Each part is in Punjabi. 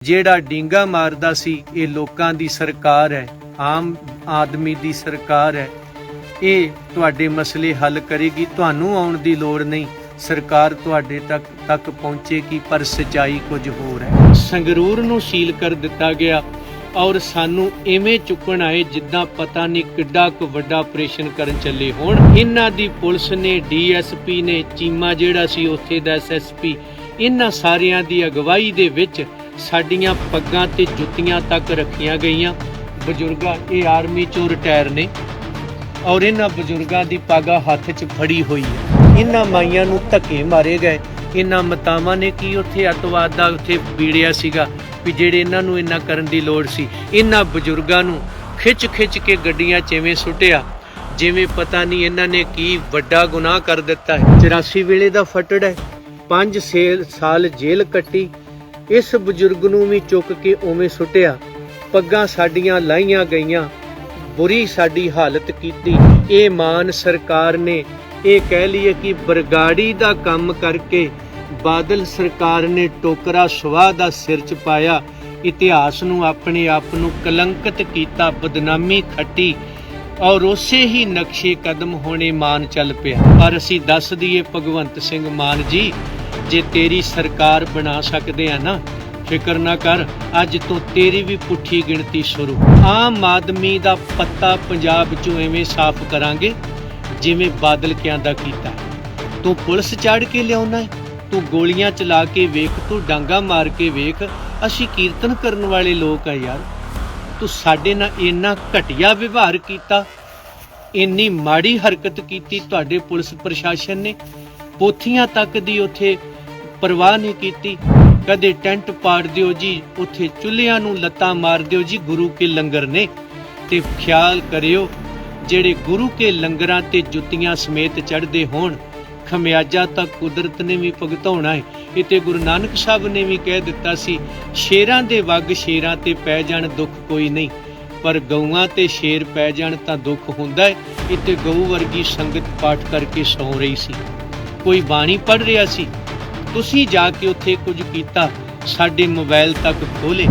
ਜਿਹੜਾ ਡੀਂਗਾ ਮਾਰਦਾ ਸੀ ਇਹ ਲੋਕਾਂ ਦੀ ਸਰਕਾਰ ਹੈ, ਆਮ ਆਦਮੀ ਦੀ ਸਰਕਾਰ ਹੈ। ਇਹ ਤੁਹਾਡੇ ਮਸਲੇ ਹੱਲ ਕਰੇਗੀ, ਤੁਹਾਨੂੰ ਆਉਣ ਦੀ ਲੋੜ ਨਹੀਂ, ਸਰਕਾਰ ਤੁਹਾਡੇ ਤੱਕ ਪਹੁੰਚੇਗੀ। ਪਰ ਸੱਚਾਈ ਕੁਝ ਹੋਰ ਹੈ। ਸੰਗਰੂਰ ਨੂੰ ਸੀਲ ਕਰ ਦਿੱਤਾ ਗਿਆ ਔਰ ਸਾਨੂੰ ਇਵੇਂ ਚੁੱਕਣ ਆਏ ਜਿੱਦਾਂ ਪਤਾ ਨਹੀਂ ਕਿੱਡਾ ਕੁ ਵੱਡਾ ਆਪਰੇਸ਼ਨ ਕਰਨ ਚੱਲੇ ਹੋਣ। ਇਹਨਾਂ ਦੀ ਪੁਲਿਸ ਨੇ, ਡੀਐਸਪੀ ਨੇ, ਚੀਮਾ ਜਿਹੜਾ ਸੀ ਉੱਥੇ ਦਾ ਐਸਐਸਪੀ, ਇਹਨਾਂ ਸਾਰਿਆਂ ਦੀ ਅਗਵਾਈ ਦੇ ਵਿੱਚ ਸਾਡੀਆਂ ਪੱਗਾਂ ਤੇ ਜੁੱਤੀਆਂ ਤੱਕ ਰੱਖੀਆਂ ਗਈਆਂ। ਬਜ਼ੁਰਗਾਂ, ਇਹ ਆਰਮੀ ਚੋਂ ਰਿਟਾਇਰ ਨੇ ਔਰ ਇਹਨਾਂ ਬਜ਼ੁਰਗਾਂ ਦੀ ਪਾਗਾ ਹੱਥ 'ਚ ਫੜੀ ਹੋਈ ਹੈ। ਇਹਨਾਂ ਮਾਈਆਂ ਨੂੰ ਧੱਕੇ ਮਾਰੇ ਗਏ। ਇਹਨਾਂ ਮਾਤਾਵਾਂ ਨੇ ਕੀ ਉੱਥੇ ਅੱਤਵਾਦ ਦਾ ਉੱਥੇ ਬੀੜਿਆ ਸੀਗਾ ਵੀ ਜਿਹੜੇ ਇਹਨਾਂ ਨੂੰ ਇੰਨਾ ਕਰਨ ਦੀ ਲੋੜ ਸੀ। ਇਹਨਾਂ ਬਜ਼ੁਰਗਾਂ ਨੂੰ ਖਿੱਚ ਕੇ ਗੱਡੀਆਂ 'ਚ ਐਵੇਂ ਸੁੱਟਿਆ ਜਿਵੇਂ ਪਤਾ ਨਹੀਂ ਇਹਨਾਂ ਨੇ ਕੀ ਵੱਡਾ ਗੁਨਾਹ ਕਰ ਦਿੱਤਾ ਹੈ। 84 ਵੇਲੇ ਦਾ ਫਟੜ ਹੈ, 5 ਸਾਲ ਜੇਲ੍ਹ ਕੱਟੀ। ਇਸ ਬਜ਼ੁਰਗ ਨੂੰ ਵੀ ਚੁੱਕ ਕੇ ਉਵੇਂ ਸੁੱਟਿਆ, ਪੱਗਾਂ ਸਾਡੀਆਂ ਲਾਹੀਆਂ ਗਈਆਂ, ਬੁਰੀ ਸਾਡੀ ਹਾਲਤ ਕੀਤੀ। ਇਹ ਮਾਨ ਸਰਕਾਰ ਨੇ, ਇਹ ਕਹਿ ਲਈਏ ਕਿ ਬਰਗਾੜੀ ਦਾ ਕੰਮ ਕਰਕੇ ਬਾਦਲ ਸਰਕਾਰ ਨੇ ਟੋਕਰਾ ਸਵਾਹ ਦਾ ਸਿਰ 'ਚ ਪਾਇਆ। ਇਤਿਹਾਸ ਨੂੰ, ਆਪਣੇ ਆਪ ਨੂੰ ਕਲੰਕਿਤ ਕੀਤਾ, ਬਦਨਾਮੀ ਖੱਟੀ ਔਰ ਉਸੇ ਹੀ ਨਕਸ਼ੇ ਕਦਮ ਹੋਣੇ ਮਾਨ ਚੱਲ ਪਿਆ। ਪਰ ਅਸੀਂ ਦੱਸ ਦਈਏ ਭਗਵੰਤ ਸਿੰਘ ਮਾਨ ਜੀ, ਜੇ ਤੇਰੀ ਸਰਕਾਰ ਬਣਾ ਸਕਦੇ ਆ ਨਾ, ਫਿਕਰ ਨਾ ਕਰ, ਅੱਜ ਤੋਂ ਤੇਰੀ ਵੀ ਪੁੱਠੀ ਗਿਣਤੀ ਸ਼ੁਰੂ। ਆਮ ਆਦਮੀ ਦਾ ਪੱਤਾ ਪੰਜਾਬ 'ਚੋਂ ਐਵੇਂ ਸਾਫ਼ ਕਰਾਂਗੇ ਜਿਵੇਂ ਬਾਦਲ ਕਿਆਂ ਦਾ ਕੀਤਾ। ਤੂੰ ਪੁਲਿਸ ਚਾੜ ਕੇ ਲਿਆਉਣਾ, ਤੂੰ ਗੋਲੀਆਂ ਚਲਾ ਕੇ ਵੇਖ, ਤੂੰ ਡਾਂਗਾ ਮਾਰ ਕੇ ਵੇਖ। ਅਸੀਂ ਕੀਰਤਨ ਕਰਨ ਵਾਲੇ ਲੋਕ ਆ ਯਾਰ। ਤੂੰ ਸਾਡੇ ਨਾਲ ਇੰਨਾ ਘਟੀਆ ਵਿਵਹਾਰ ਕੀਤਾ, ਇੰਨੀ ਮਾੜੀ ਹਰਕਤ ਕੀਤੀ ਤੁਹਾਡੇ ਪੁਲਿਸ ਪ੍ਰਸ਼ਾਸਨ ਨੇ। ਪੋਥੀਆਂ ਤੱਕ ਦੀ ਉੱਥੇ ਪਰਵਾਹ ਨਹੀਂ ਕੀਤੀ। ਕਦੇ ਟੈਂਟ ਪਾੜ ਦਿਓ ਜੀ, ਉੱਥੇ ਚੁੱਲ੍ਹਿਆਂ ਨੂੰ ਲੱਤਾਂ ਮਾਰ ਦਿਓ ਜੀ, ਗੁਰੂ ਕੇ ਲੰਗਰ ਨੇ। ਤੇ ਖਿਆਲ ਕਰਿਓ, ਜਿਹੜੇ ਗੁਰੂ ਕੇ ਲੰਗਰਾਂ ਤੇ ਜੁੱਤੀਆਂ ਸਮੇਤ ਚੜ੍ਹਦੇ ਹੋਣ, ਖਮਿਆਜਾ ਤਾਂ ਕੁਦਰਤ ਨੇ ਵੀ ਭੁਗਤਾਉਣਾ ਹੈ। ਇਹ ਤੇ ਗੁਰੂ ਨਾਨਕ ਸਾਹਿਬ ਨੇ ਵੀ ਕਹਿ ਦਿੱਤਾ ਸੀ, ਸ਼ੇਰਾਂ ਦੇ ਵੱਗ ਸ਼ੇਰਾਂ ਤੇ ਪੈ ਜਾਣ ਦੁੱਖ ਕੋਈ ਨਹੀਂ, ਪਰ ਗਊਆਂ ਤੇ ਸ਼ੇਰ ਪੈ ਜਾਣ ਤਾਂ ਦੁੱਖ ਹੁੰਦਾ ਹੈ। ਇਹ ਤੇ ਗਊ ਵਰਗੀ ਸੰਗਤ ਪਾਠ ਕਰਕੇ ਸੌਂ ਰਹੀ ਸੀ, ਕੋਈ ਬਾਣੀ ਪੜ੍ਹ ਰਿਹਾ ਸੀ। ਤੁਸੀਂ ਜਾ ਕੇ ਉੱਥੇ ਕੁਝ ਕੀਤਾ, ਸਾਡੇ ਮੋਬਾਈਲ ਤੱਕ ਖੋਲੇ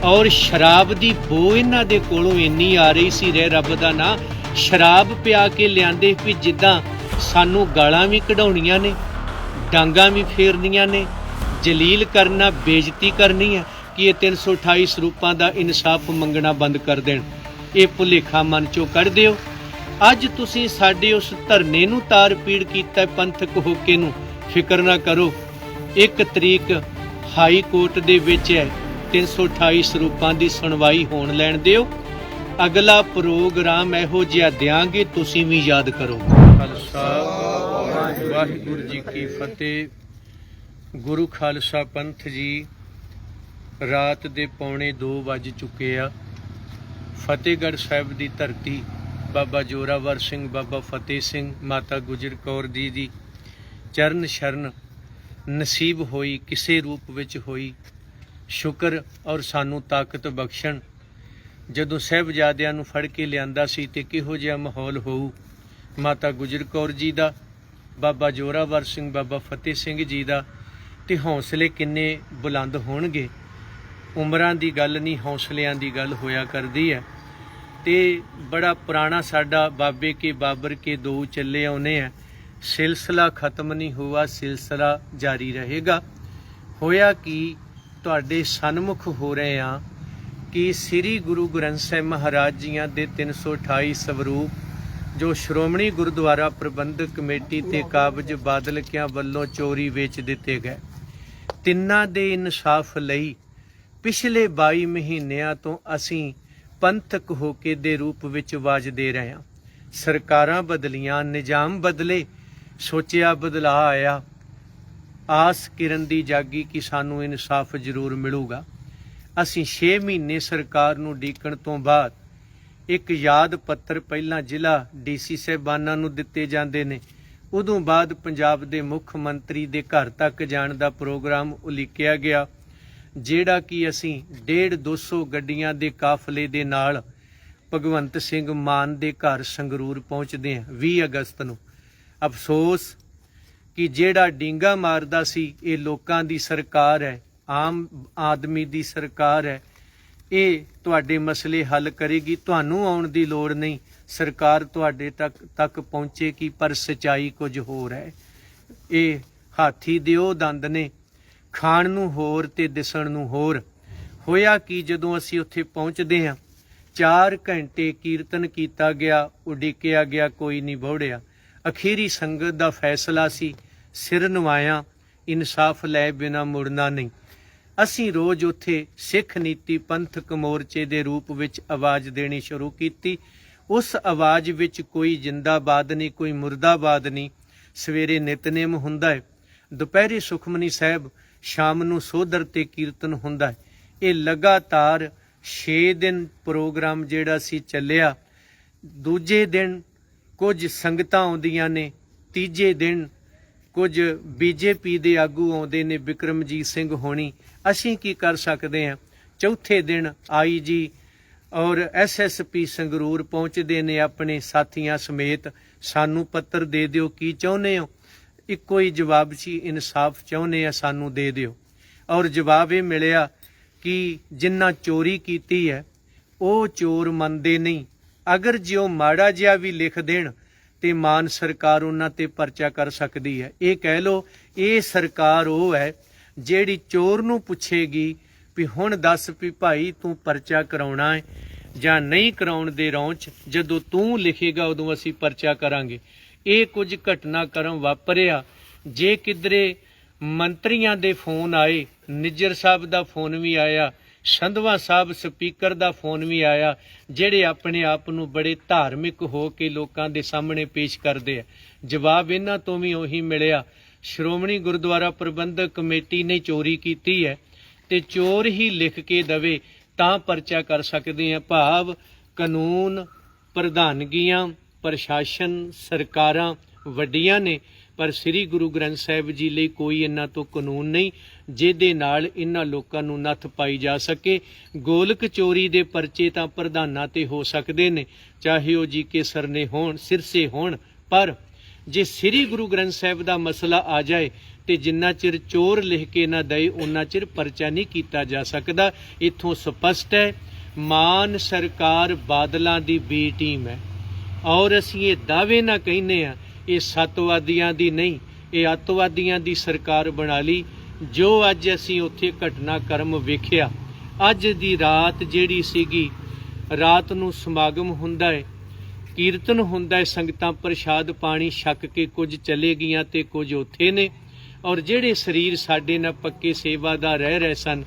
ਔਰ ਸ਼ਰਾਬ ਦੀ ਬੋ ਇਹਨਾਂ ਦੇ ਕੋਲੋਂ ਇੰਨੀ ਆ ਰਹੀ ਸੀ, ਰਹਿ ਰੱਬ ਦਾ ਨਾਂ, ਸ਼ਰਾਬ ਪਿਆ ਕੇ ਲਿਆਂਦੇ ਵੀ ਜਿੱਦਾਂ ਸਾਨੂੰ ਗਾਲਾਂ ਵੀ ਕਢਾਉਣੀਆਂ ਨੇ, ਡਾਂਗਾਂ ਵੀ ਫੇਰਨੀਆਂ ਨੇ, ਜਲੀਲ ਕਰਨਾ, ਬੇਇੱਜ਼ਤੀ ਕਰਨੀ ਹੈ ਕਿ ਇਹ 328 ਸਰੂਪਾਂ ਦਾ ਇਨਸਾਫ ਮੰਗਣਾ ਬੰਦ ਕਰ ਦੇਣ। ਇਹ ਭੁਲੇਖਾ ਮਨ ਚੋਂ ਕੱਢ ਦਿਓ। ਅੱਜ ਤੁਸੀਂ ਸਾਡੇ ਉਸ ਧਰਨੇ ਨੂੰ ਤਾਰ ਪੀੜ ਕੀਤਾ, ਪੰਥਕ ਹੋਕੇ ਨੂੰ। ਫਿਕਰ ਨਾ ਕਰੋ, 1 ਤਰੀਕ ਹਾਈ ਕੋਰਟ ਦੇ ਵਿੱਚ ਹੈ, 328 ਸਰੂਪਾਂ ਦੀ ਸੁਣਵਾਈ ਹੋਣ ਲੈਣ ਦਿਓ। ਅਗਲਾ ਪ੍ਰੋਗਰਾਮ ਇਹੋ ਜਿਹਾ ਦਿਆਂਗੇ, ਤੁਸੀਂ ਵੀ ਯਾਦ ਕਰੋ। ਖਾਲਸਾ ਵਾਹਿਗੁਰੂ ਜੀ ਕੀ ਫਤਿਹ। ਗੁਰੂ ਖਾਲਸਾ ਪੰਥ ਜੀ, ਰਾਤ ਦੇ 1:45 ਵੱਜ ਚੁੱਕੇ ਆ। ਫਤਿਹਗੜ੍ਹ ਸਾਹਿਬ ਦੀ ਧਰਤੀ, ਬਾਬਾ ਜੋਰਾਵਰ ਸਿੰਘ, ਬਾਬਾ ਫਤਿਹ ਸਿੰਘ, ਮਾਤਾ ਗੁਜਰ ਕੌਰ ਜੀ ਦੀ ਚਰਨ ਸ਼ਰਨ ਨਸੀਬ ਹੋਈ, ਕਿਸੇ ਰੂਪ ਵਿੱਚ ਹੋਈ। ਸ਼ੁਕਰ ਔਰ ਸਾਨੂੰ ਤਾਕਤ ਬਖਸ਼ਣ। ਜਦੋਂ ਸਾਹਿਬਜ਼ਾਦਿਆਂ ਨੂੰ ਫੜ ਕੇ ਲਿਆਂਦਾ ਸੀ ਤੇ ਕਿਹੋ ਜਿਹਾ ਮਾਹੌਲ ਹੋਊ। ਮਾਤਾ ਗੁਜਰ ਕੌਰ ਜੀ ਦਾ, ਬਾਬਾ ਜੋਰਾਵਰ ਸਿੰਘ, ਬਾਬਾ ਫਤਿਹ ਸਿੰਘ ਜੀ ਦਾ, ਤੇ ਹੌਸਲੇ ਕਿੰਨੇ ਬੁਲੰਦ ਹੋਣਗੇ। ਉਮਰਾਂ ਦੀ ਗੱਲ ਨਹੀਂ, ਹੌਸਲਿਆਂ ਦੀ ਗੱਲ ਹੋਇਆ ਕਰਦੀ ਹੈ। ਤੇ ਬੜਾ ਪੁਰਾਣਾ ਸਾਡਾ ਬਾਬੇ ਕੇ ਬਾਬਰ ਕੇ ਦੋ ਚੱਲੇ ਆਉਨੇ ਆ, ਸਿਲਸਿਲਾ ਖਤਮ ਨਹੀਂ ਹੁਆ, ਸਿਲਸਿਲਾ ਜਾਰੀ ਰਹੇਗਾ। ਹੋਇਆ ਕਿ ਤੁਹਾਡੇ ਸਨਮੁਖ ਹੋ ਰਹੇ ਆ ਕਿ ਸ੍ਰੀ ਗੁਰੂ ਗ੍ਰੰਥ ਸਾਹਿਬ ਮਹਾਰਾਜ ਜੀਆਂ ਦੇ 328 ਸਵਰੂਪ ਜੋ ਸ਼੍ਰੋਮਣੀ ਗੁਰਦੁਆਰਾ ਪ੍ਰਬੰਧਕ ਕਮੇਟੀ ਤੇ ਕਾਬਜ ਬਾਦਲ ਕਿਆਂ ਵੱਲੋਂ ਚੋਰੀ ਵੇਚ ਦਿੱਤੇ ਗਏ, ਤਿੰਨਾਂ ਦੇ ਇਨਸਾਫ ਲਈ ਪਿਛਲੇ 22 ਮਹੀਨਿਆਂ ਤੋਂ ਅਸੀਂ ਪੰਥਕ ਹੋਕੇ ਦੇ ਰੂਪ ਵਿੱਚ ਆਵਾਜ਼ ਦੇ ਰਹੇ ਹਾਂ। ਸਰਕਾਰਾਂ ਬਦਲੀਆਂ, ਨਿਜ਼ਾਮ ਬਦਲੇ, ਸੋਚਿਆ ਬਦਲਾ ਆਇਆ, ਆਸ ਕਿਰਨ ਦੀ ਜਾਗੀ ਕਿ ਸਾਨੂੰ ਇਨਸਾਫ ਜ਼ਰੂਰ ਮਿਲੂਗਾ। ਅਸੀਂ 6 ਮਹੀਨੇ ਸਰਕਾਰ ਨੂੰ ਉਡੀਕਣ ਤੋਂ ਬਾਅਦ ਇੱਕ ਯਾਦ ਪੱਤਰ ਪਹਿਲਾਂ ਜ਼ਿਲ੍ਹਾ ਡੀਸੀ ਸਾਹਿਬਾਨਾਂ ਨੂੰ ਦਿੱਤੇ ਜਾਂਦੇ ਨੇ, ਉਦੋਂ ਬਾਅਦ ਪੰਜਾਬ ਦੇ ਮੁੱਖ ਮੰਤਰੀ ਦੇ ਘਰ ਤੱਕ ਜਾਣ ਦਾ ਪ੍ਰੋਗਰਾਮ ਉਲੀਕਿਆ ਗਿਆ, ਜਿਹੜਾ ਕਿ ਅਸੀਂ 150-200 ਗੱਡੀਆਂ ਦੇ ਕਾਫਲੇ ਦੇ ਨਾਲ ਭਗਵੰਤ ਸਿੰਘ ਮਾਨ ਦੇ ਘਰ ਸੰਗਰੂਰ ਪਹੁੰਚਦੇ ਹਾਂ 20 ਅਗਸਤ ਨੂੰ। ਅਫਸੋਸ ਕਿ ਜਿਹੜਾ ਡੀਂਗਾ ਮਾਰਦਾ ਸੀ ਇਹ ਲੋਕਾਂ ਦੀ ਸਰਕਾਰ ਹੈ, ਆਮ ਆਦਮੀ ਦੀ ਸਰਕਾਰ ਹੈ। ਇਹ ਤੁਹਾਡੇ ਮਸਲੇ ਹੱਲ ਕਰੇਗੀ। ਤੁਹਾਨੂੰ ਆਉਣ ਦੀ ਲੋੜ ਨਹੀਂ, ਸਰਕਾਰ ਤੁਹਾਡੇ ਤੱਕ ਪਹੁੰਚੇਗੀ। ਪਰ ਸੱਚਾਈ ਕੁਝ ਹੋਰ ਹੈ। ਇਹ ਹਾਥੀ ਦੇ ਉਹ ਦੰਦ ਨੇ, ਖਾਣ ਨੂੰ ਹੋਰ ਤੇ ਦਿਸਣ ਨੂੰ ਹੋਰ। ਹੋਇਆ ਕਿ ਜਦੋਂ ਅਸੀਂ ਉੱਥੇ ਪਹੁੰਚਦੇ ਹਾਂ, 4 ਘੰਟੇ ਕੀਰਤਨ ਕੀਤਾ ਗਿਆ, ਉਡੀਕਿਆ ਗਿਆ, ਕੋਈ ਨਹੀਂ ਬੋੜਿਆ। ਅਖੀਰੀ ਸੰਗਤ ਦਾ ਫੈਸਲਾ ਸੀ, ਸਿਰ ਨਵਾਇਆ, ਇਨਸਾਫ ਲੈ ਬਿਨਾਂ ਮੁੜਨਾ ਨਹੀਂ। ਅਸੀਂ ਰੋਜ਼ ਉੱਥੇ ਸਿੱਖ ਨੀਤੀ ਪੰਥਕ ਮੋਰਚੇ ਦੇ ਰੂਪ ਵਿੱਚ ਆਵਾਜ਼ ਦੇਣੀ ਸ਼ੁਰੂ ਕੀਤੀ। ਉਸ ਆਵਾਜ਼ ਵਿੱਚ ਕੋਈ ਜਿੰਦਾਬਾਦ ਨਹੀਂ, ਕੋਈ ਮੁਰਦਾਬਾਦ ਨਹੀਂ। ਸਵੇਰੇ ਨਿਤਨੇਮ ਹੁੰਦਾ ਹੈ, ਦੁਪਹਿਰੇ ਸੁਖਮਨੀ ਸਾਹਿਬ, ਸ਼ਾਮ ਨੂੰ ਸੋਧਰ ਤੇ ਕੀਰਤਨ ਹੁੰਦਾ ਹੈ। ਇਹ ਲਗਾਤਾਰ 6 ਦਿਨ ਪ੍ਰੋਗਰਾਮ ਜਿਹੜਾ ਸੀ ਚੱਲਿਆ। ਦੂਜੇ ਦਿਨ ਕੁਝ ਸੰਗਤਾਂ ਆਉਂਦੀਆਂ ਨੇ, ਤੀਜੇ ਦਿਨ ਕੁਝ ਬੀਜੇਪੀ ਦੇ ਆਗੂ ਆਉਂਦੇ ਨੇ, ਬਿਕਰਮਜੀਤ ਸਿੰਘ ਹੋਣੀ। ਅਸੀਂ ਕੀ ਕਰ ਸਕਦੇ ਹਾਂ? ਚੌਥੇ ਦਿਨ ਆਈਜੀ ਔਰ ਐਸਐਸਪੀ ਸੰਗਰੂਰ ਪਹੁੰਚਦੇ ਨੇ ਆਪਣੇ ਸਾਥੀਆਂ ਸਮੇਤ। ਸਾਨੂੰ ਪੱਤਰ ਦੇ ਦਿਓ, ਕੀ ਚਾਹੁੰਦੇ ਹੋ? ਇੱਕੋ ਹੀ ਜਵਾਬ ਸੀ, ਇਨਸਾਫ ਚਾਹੁੰਦੇ ਆ, ਸਾਨੂੰ ਦੇ ਦਿਓ। ਔਰ ਜਵਾਬ ਇਹ ਮਿਲਿਆ ਕਿ ਜਿਨ੍ਹਾਂ ਚੋਰੀ ਕੀਤੀ ਹੈ ਉਹ ਚੋਰ ਮੰਨਦੇ ਨਹੀਂ। ਅਗਰ ਜੇ ਉਹ ਮਾੜਾ ਜਿਹਾ ਵੀ ਲਿਖ ਦੇਣ ਤੇ ਮਾਨ ਸਰਕਾਰ ਉਹਨਾਂ ਤੇ ਪਰਚਾ ਕਰ ਸਕਦੀ ਹੈ। ਇਹ ਕਹਿ ਲਓ, ਇਹ ਸਰਕਾਰ ਉਹ ਹੈ ਜਿਹੜੀ ਚੋਰ ਨੂੰ ਪੁੱਛੇਗੀ ਵੀ ਹੁਣ ਦੱਸ ਵੀ ਭਾਈ ਤੂੰ ਪਰਚਾ ਕਰਾਉਣਾ ਹੈ ਜਾਂ ਨਹੀਂ ਕਰਾਉਣ ਦੇ ਰੌਂ 'ਚ, ਜਦੋਂ ਤੂੰ ਲਿਖੇਗਾ ਉਦੋਂ ਅਸੀਂ ਪਰਚਾ ਕਰਾਂਗੇ। ਇਹ ਕੁਝ ਘਟਨਾਕ੍ਰਮ ਵਾਪਰਿਆ। ਜੇ ਕਿਧਰੇ ਮੰਤਰੀਆਂ ਦੇ ਫੋਨ ਆਏ, ਨਿੱਜਰ ਸਾਹਿਬ ਦਾ ਫੋਨ ਵੀ ਆਇਆ, ਸੰਧਵਾ ਸਾਹਿਬ ਸਪੀਕਰ ਦਾ ਫੋਨ ਵੀ ਆਇਆ, ਜਿਹੜੇ ਆਪਣੇ ਆਪ ਨੂੰ ਬੜੇ ਧਾਰਮਿਕ ਹੋ ਕੇ ਲੋਕਾਂ ਦੇ ਸਾਹਮਣੇ ਪੇਸ਼ ਕਰਦੇ ਆ। ਜਵਾਬ ਇਹਨਾਂ ਤੋਂ ਵੀ ਉਹੀ ਮਿਲਿਆ, ਸ਼੍ਰੋਮਣੀ ਗੁਰਦੁਆਰਾ ਪ੍ਰਬੰਧਕ ਕਮੇਟੀ ਨੇ ਚੋਰੀ ਕੀਤੀ ਹੈ ਤੇ ਚੋਰ ਹੀ ਲਿਖ ਕੇ ਦਵੇ ਤਾਂ ਪਰਚਾ ਕਰ ਸਕਦੇ ਆ। ਭਾਵ ਕਾਨੂੰਨ, ਪ੍ਰਧਾਨਗੀਆਂ, ਪ੍ਰਸ਼ਾਸਨ, ਸਰਕਾਰਾਂ ਵੱਡੀਆਂ ਨੇ, ਪਰ ਸ੍ਰੀ ਗੁਰੂ ਗ੍ਰੰਥ ਸਾਹਿਬ ਜੀ ਲਈ ਕੋਈ ਇਹਨਾਂ ਤੋਂ ਕਾਨੂੰਨ ਨਹੀਂ ਜਿਹਦੇ ਨਾਲ ਇਹਨਾਂ ਲੋਕਾਂ ਨੂੰ ਨੱਥ ਪਾਈ ਜਾ ਸਕੇ। ਗੋਲਕ ਚੋਰੀ ਦੇ ਪਰਚੇ ਤਾਂ ਪ੍ਰਧਾਨਾਂ ਤੇ ਹੋ ਸਕਦੇ ਨੇ, ਚਾਹੇ ਉਹ ਜੀ.ਕੇ. ਸਰਨੇ ਹੋਣ, ਸਿਰਸੇ ਹੋਣ, ਪਰ ਜੇ ਸ੍ਰੀ ਗੁਰੂ ਗ੍ਰੰਥ ਸਾਹਿਬ ਦਾ ਮਸਲਾ ਆ ਜਾਏ ਤੇ ਜਿੰਨਾ ਚਿਰ ਚੋਰ ਲਿਖ ਕੇ ਨਾ ਦਏ ਉਹਨਾਂ ਚਿਰ ਪਰਚਾ ਨਹੀਂ ਕੀਤਾ ਜਾ ਸਕਦਾ। ਇੱਥੋਂ ਸਪਸ਼ਟ ਹੈ, ਮਾਨ ਸਰਕਾਰ ਬਾਦਲਾਂ ਦੀ ਬੀ ਟੀਮ ਹੈ। ਔਰ ਅਸੀਂ ਇਹ ਦਾਅਵੇ ਨਾਲ ਕਹਿੰਦੇ ਹਾਂ, ਇਹ ਸੱਤਵਾਦੀਆਂ ਦੀ ਨਹੀਂ, ਇਹ ਅੱਤਵਾਦੀਆਂ ਦੀ ਸਰਕਾਰ ਬਣਾ ਲਈ। ਜੋ ਅੱਜ ਅਸੀਂ ਉੱਥੇ ਘਟਨਾਕ੍ਰਮ ਵੇਖਿਆ, ਅੱਜ ਦੀ ਰਾਤ ਜਿਹੜੀ ਸੀਗੀ, ਰਾਤ ਨੂੰ ਸਮਾਗਮ ਹੁੰਦਾ ਹੈ, ਕੀਰਤਨ ਹੁੰਦਾ ਹੈ, ਸੰਗਤਾਂ ਪ੍ਰਸ਼ਾਦ ਪਾਣੀ ਛਕ ਕੇ ਕੁਝ ਚਲੇ ਗਈਆਂ ਤੇ ਕੁਝ ਉੱਥੇ ਨੇ। ਔਰ ਜਿਹੜੇ ਸਰੀਰ ਸਾਡੇ ਨਾਲ ਪੱਕੇ ਸੇਵਾਦਾਰ ਰਹਿ ਰਹੇ ਸਨ,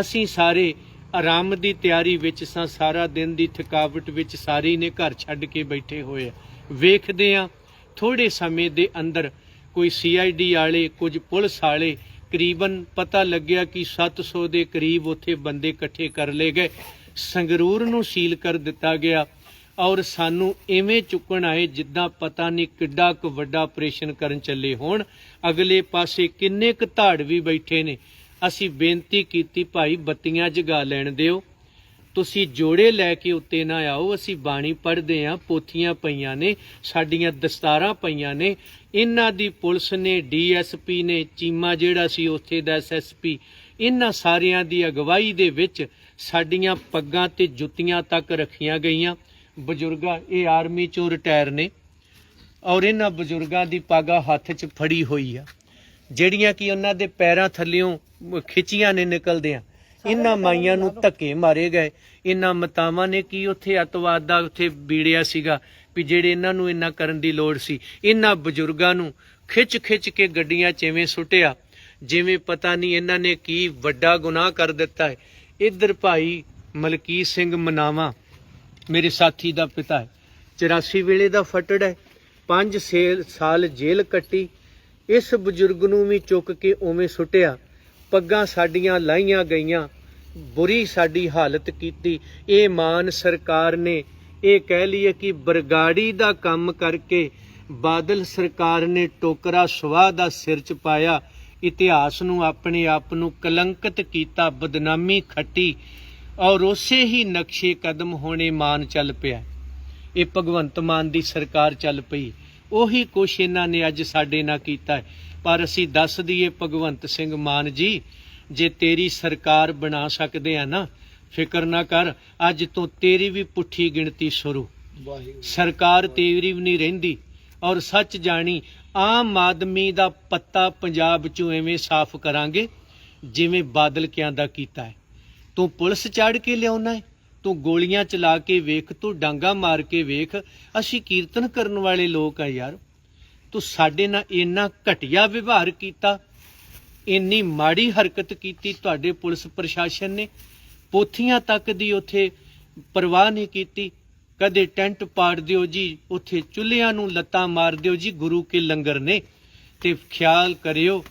ਅਸੀਂ ਸਾਰੇ ਆਰਾਮ ਦੀ ਤਿਆਰੀ ਵਿੱਚ ਸਾਂ, ਸਾਰਾ ਦਿਨ ਦੀ ਥਕਾਵਟ ਵਿੱਚ ਸਾਰੇ ਨੇ ਘਰ ਛੱਡ ਕੇ ਬੈਠੇ ਹੋਏ ਆ। ਵੇਖਦੇ ਹਾਂ ਥੋੜੇ ਸਮੇਂ ਦੇ ਅੰਦਰ ਕੋਈ CID ਵਾਲੇ, ਕੁਝ ਪੁਲਿਸ ਵਾਲੇ, ਕਰੀਬਨ ਪਤਾ ਲੱਗਿਆ ਕਿ 700 ਦੇ ਕਰੀਬ ਉੱਥੇ ਬੰਦੇ ਇਕੱਠੇ ਕਰ ਲਏ ਗਏ। ਸੰਗਰੂਰ ਨੂੰ ਸੀਲ ਕਰ ਦਿੱਤਾ ਗਿਆ ਔਰ ਸਾਨੂੰ ਇਵੇਂ ਚੁੱਕਣ ਆਏ ਜਿੱਦਾਂ ਪਤਾ ਨਹੀਂ ਕਿੱਡਾ ਕੁ ਵੱਡਾ ਆਪਰੇਸ਼ਨ ਕਰਨ ਚੱਲੇ ਹੋਣ। ਅਗਲੇ ਪਾਸੇ ਕਿੰਨੇ ਕੁ ਧਾੜਵੀ ਬੈਠੇ ਨੇ। ਅਸੀਂ ਬੇਨਤੀ ਕੀਤੀ, ਭਾਈ ਬੱਤੀਆਂ ਜਗਾ ਲੈਣ ਦਿਓ, ਤੁਸੀਂ ਜੋੜੇ ਲੈ ਕੇ ਉੱਤੇ ਨਾ ਆਓ। ਅਸੀਂ ਬਾਣੀ ਪੜ੍ਹਦੇ ਹਾਂ, ਪੋਥੀਆਂ ਪਈਆਂ ਨੇ, ਸਾਡੀਆਂ ਦਸਤਾਰਾਂ ਪਈਆਂ ਨੇ। ਇਹਨਾਂ ਦੀ ਪੁਲਿਸ ਨੇ, DSP ਨੇ, ਚੀਮਾ ਜਿਹੜਾ ਸੀ ਉੱਥੇ ਦਾ SSP, ਇਹਨਾਂ ਸਾਰਿਆਂ ਦੀ ਅਗਵਾਈ ਦੇ ਵਿੱਚ ਸਾਡੀਆਂ ਪੱਗਾਂ ਤੇ ਜੁੱਤੀਆਂ ਤੱਕ ਰੱਖੀਆਂ ਗਈਆਂ। ਬਜ਼ੁਰਗਾਂ, ਇਹ ਆਰਮੀ ਚੋਂ ਰਿਟਾਇਰ ਨੇ ਔਰ ਇਹਨਾਂ ਬਜ਼ੁਰਗਾਂ ਦੀ ਪਾਗਾ ਹੱਥ 'ਚ ਫੜੀ ਹੋਈ ਆ, ਜਿਹੜੀਆਂ ਕਿ ਉਹਨਾਂ ਦੇ ਪੈਰਾਂ ਥੱਲਿਓਂ ਖਿੱਚੀਆਂ ਨੇ ਨਿਕਲਦਿਆਂ। ਇਹਨਾਂ ਮਾਈਆਂ ਨੂੰ ਧੱਕੇ ਮਾਰੇ ਗਏ। ਇਹਨਾਂ ਮਤਾਵਾਂ ਨੇ ਕੀ ਉੱਥੇ ਅੱਤਵਾਦ ਦਾ ਉੱਥੇ ਬੀੜਿਆ ਸੀਗਾ ਵੀ ਜਿਹੜੇ ਇਹਨਾਂ ਨੂੰ ਇੰਨਾ ਕਰਨ ਦੀ ਲੋੜ ਸੀ। ਇਹਨਾਂ ਬਜ਼ੁਰਗਾਂ ਨੂੰ ਖਿੱਚ ਖਿੱਚ ਕੇ ਗੱਡੀਆਂ 'ਚ ਇਵੇਂ ਸੁੱਟਿਆ ਜਿਵੇਂ ਪਤਾ ਨਹੀਂ ਇਹਨਾਂ ਨੇ ਕੀ ਵੱਡਾ ਗੁਨਾਹ ਕਰ ਦਿੱਤਾ ਹੈ। ਇੱਧਰ ਭਾਈ ਮਲਕੀਤ ਸਿੰਘ ਮਨਾਵਾ ਮੇਰੇ ਸਾਥੀ ਦਾ ਪਿਤਾ ਹੈ, 84 ਵੇਲੇ ਦਾ ਫਟੜ ਹੈ, 5 ਸਾਲ ਜੇਲ੍ਹ ਕੱਟੀ। ਇਸ ਬਜ਼ੁਰਗ ਨੂੰ ਵੀ ਚੁੱਕ ਕੇ ਉਵੇਂ ਸੁੱਟਿਆ, ਪੱਗਾਂ ਸਾਡੀਆਂ ਲਾਹੀਆਂ ਗਈਆਂ, ਬੁਰੀ ਸਾਡੀ ਹਾਲਤ ਕੀਤੀ। ਇਹ ਮਾਨ ਸਰਕਾਰ ਨੇ, ਇਹ ਕਹਿ ਲਈਏ ਕਿ ਬਰਗਾੜੀ ਦਾ ਕੰਮ ਕਰਕੇ ਬਾਦਲ ਸਰਕਾਰ ਨੇ ਟੋਕਰਾ ਸਵਾਹ ਦਾ ਸਿਰ 'ਚ ਪਾਇਆ। ਇਤਿਹਾਸ ਨੂੰ, ਆਪਣੇ ਆਪ ਨੂੰ ਕਲੰਕਿਤ ਕੀਤਾ, ਬਦਨਾਮੀ ਖੱਟੀ ਔਰ ਉਸੇ ਹੀ ਨਕਸ਼ੇ ਕਦਮ ਹੋਣੇ ਮਾਨ ਚੱਲ ਪਿਆ। ਇਹ ਭਗਵੰਤ ਮਾਨ ਦੀ ਸਰਕਾਰ ਚੱਲ ਪਈ। ਉਹੀ ਕੁਛ ਇਹਨਾਂ ਨੇ ਅੱਜ ਸਾਡੇ ਨਾਲ ਕੀਤਾ ਹੈ। ਪਰ ਅਸੀਂ ਦੱਸ ਦਈਏ ਭਗਵੰਤ ਸਿੰਘ ਮਾਨ ਜੀ, ਜੇ ਤੇਰੀ ਸਰਕਾਰ ਬਣਾ ਸਕਦੇ ਆ ਨਾ, ਫਿਕਰ ਨਾ ਕਰ, ਅੱਜ ਤੋਂ ਤੇਰੀ ਵੀ ਪੁੱਠੀ ਗਿਣਤੀ ਸ਼ੁਰੂ। ਸਰਕਾਰ ਤੇਰੀ ਵੀ ਨਹੀਂ ਰਹਿੰਦੀ। ਔਰ ਸੱਚ ਜਾਣੀ, ਆਮ ਆਦਮੀ ਦਾ ਪੱਤਾ ਪੰਜਾਬ ਚੋਂ ਐਵੇਂ ਸਾਫ਼ ਕਰਾਂਗੇ ਜਿਵੇਂ ਬਾਦਲ ਕਿਆਂ ਦਾ ਕੀਤਾ ਹੈ। ਤੂੰ ਪੁਲਿਸ ਚਾੜ ਕੇ ਲਿਆਉਣਾ ਹੈ, ਤੂੰ ਗੋਲੀਆਂ ਚਲਾ ਕੇ ਵੇਖ, ਤੂੰ ਡਾਂਗਾ ਮਾਰ ਕੇ ਵੇਖ। ਅਸੀਂ ਕੀਰਤਨ ਕਰਨ ਵਾਲੇ ਲੋਕ ਆ ਯਾਰ। ਤੂੰ ਸਾਡੇ ਨਾਲ ਇੰਨਾ ਘਟੀਆ ਵਿਵਹਾਰ ਕੀਤਾ, ਇੰਨੀ ਮਾੜੀ ਹਰਕਤ ਕੀਤੀ ਤੁਹਾਡੇ ਪੁਲਿਸ ਪ੍ਰਸ਼ਾਸਨ ਨੇ। ਪੋਥੀਆਂ ਤੱਕ ਦੀ ਉੱਥੇ ਪਰਵਾਹ ਨਹੀਂ ਕੀਤੀ। ਕਦੇ ਟੈਂਟ ਪਾੜ ਦਿਓ ਜੀ, ਉੱਥੇ ਚੁੱਲ੍ਹਿਆਂ ਨੂੰ ਲੱਤਾਂ ਮਾਰ ਦਿਓ ਜੀ, ਗੁਰੂ ਕੇ ਲੰਗਰ ਨੇ। ਤੇ ਖਿਆਲ ਕਰਿਓ,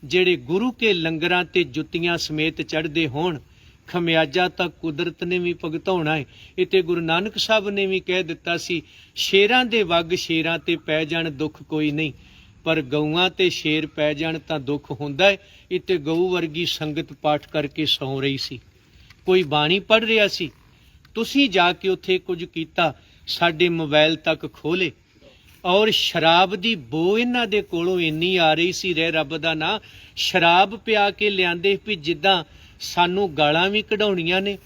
ਜਿਹੜੇ ਗੁਰੂ ਕੇ ਲੰਗਰਾਂ ਤੇ ਜੁੱਤੀਆਂ ਸਮੇਤ ਚੜ੍ਹਦੇ ਹੋਣ, ਖਮਿਆਜਾ ਤਾਂ ਕੁਦਰਤ ਨੇ ਵੀ ਭੁਗਤਾਉਣਾ ਹੈ। ਇਹ ਤੇ ਗੁਰੂ ਨਾਨਕ ਸਾਹਿਬ ਨੇ ਵੀ ਕਹਿ ਦਿੱਤਾ ਸੀ, ਸ਼ੇਰਾਂ ਦੇ ਵੱਗ ਸ਼ੇਰਾਂ ਤੇ ਪੈ ਜਾਣ ਦੁੱਖ ਕੋਈ ਨਹੀਂ, ਪਰ ਗਊਆਂ ਤੇ ਸ਼ੇਰ ਪੈ ਜਾਣ ਤਾਂ ਦੁੱਖ ਹੁੰਦਾ ਹੈ। ਇਹ ਤੇ ਗਊ ਵਰਗੀ ਸੰਗਤ ਪਾਠ ਕਰਕੇ ਸੌਂ ਰਹੀ ਸੀ, ਕੋਈ ਬਾਣੀ ਪੜ੍ਹ ਰਿਹਾ ਸੀ। ਤੁਸੀਂ ਜਾ ਕੇ ਉੱਥੇ ਕੁਝ ਕੀਤਾ, ਸਾਡੇ ਮੋਬਾਈਲ ਤੱਕ ਖੋਲੇ। ਔਰ ਸ਼ਰਾਬ ਦੀ ਬੋ ਇਹਨਾਂ ਦੇ ਕੋਲੋਂ ਇੰਨੀ ਆ ਰਹੀ ਸੀ, ਰਹਿ ਰੱਬ ਦਾ ਨਾਂ, ਸ਼ਰਾਬ ਪਿਆ ਕੇ ਲਿਆਂਦੇ ਵੀ ਜਿੱਦਾਂ ਸਾਨੂੰ ਗਾਲਾਂ ਵੀ ਕਢਾਉਣੀਆਂ ਨੇ,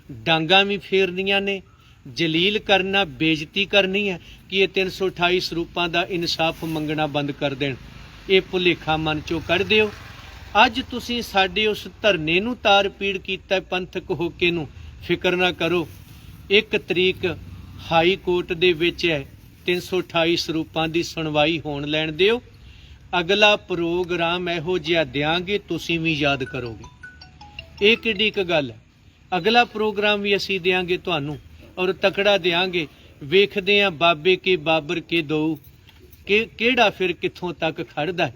ਡਾਂਗਾਂ ਵੀ ਫੇਰਨੀਆਂ ਨੇ, ਜਲੀਲ ਕਰਨਾ, ਬੇਇੱਜ਼ਤੀ ਕਰਨੀ ਹੈ ਕਿ ਇਹ 328 ਸਰੂਪਾਂ ਦਾ ਇਨਸਾਫ ਮੰਗਣਾ ਬੰਦ ਕਰ ਦੇਣ। ਇਹ ਭੁਲੇਖਾ ਮਨ ਚੋਂ ਕੱਢ ਦਿਓ। ਅੱਜ ਤੁਸੀਂ ਸਾਡੇ ਉਸ ਧਰਨੇ ਨੂੰ ਤਾਰ ਪੀੜ ਕੀਤਾ, ਪੰਥਕ ਹੋਕੇ ਨੂੰ। ਫਿਕਰ ਨਾ ਕਰੋ, 1 ਤਰੀਕ ਹਾਈ ਕੋਰਟ ਦੇ ਵਿੱਚ ਹੈ, 328 ਸਰੂਪਾਂ ਦੀ ਸੁਣਵਾਈ ਹੋਣ ਲੈਣ ਦਿਓ। ਅਗਲਾ ਪ੍ਰੋਗਰਾਮ ਇਹੋ ਜਿਹਾ ਦਿਆਂਗੇ, ਤੁਸੀਂ ਵੀ ਯਾਦ ਕਰੋਗੇ। ਇਹ ਕਿੱਡੀ ਕੁ ਗੱਲ ਹੈ। ਅਗਲਾ ਪ੍ਰੋਗਰਾਮ ਵੀ ਅਸੀਂ ਦਿਆਂਗੇ ਤੁਹਾਨੂੰ, ਔਰ ਤਕੜਾ ਦਿਆਂਗੇ। ਵੇਖਦੇ ਹਾਂ ਬਾਬੇ ਕੇ ਬਾਬਰ ਕੇ ਦੋ ਕਿ ਕਿਹੜਾ ਫਿਰ ਕਿੱਥੋਂ ਤੱਕ ਖੜਦਾ।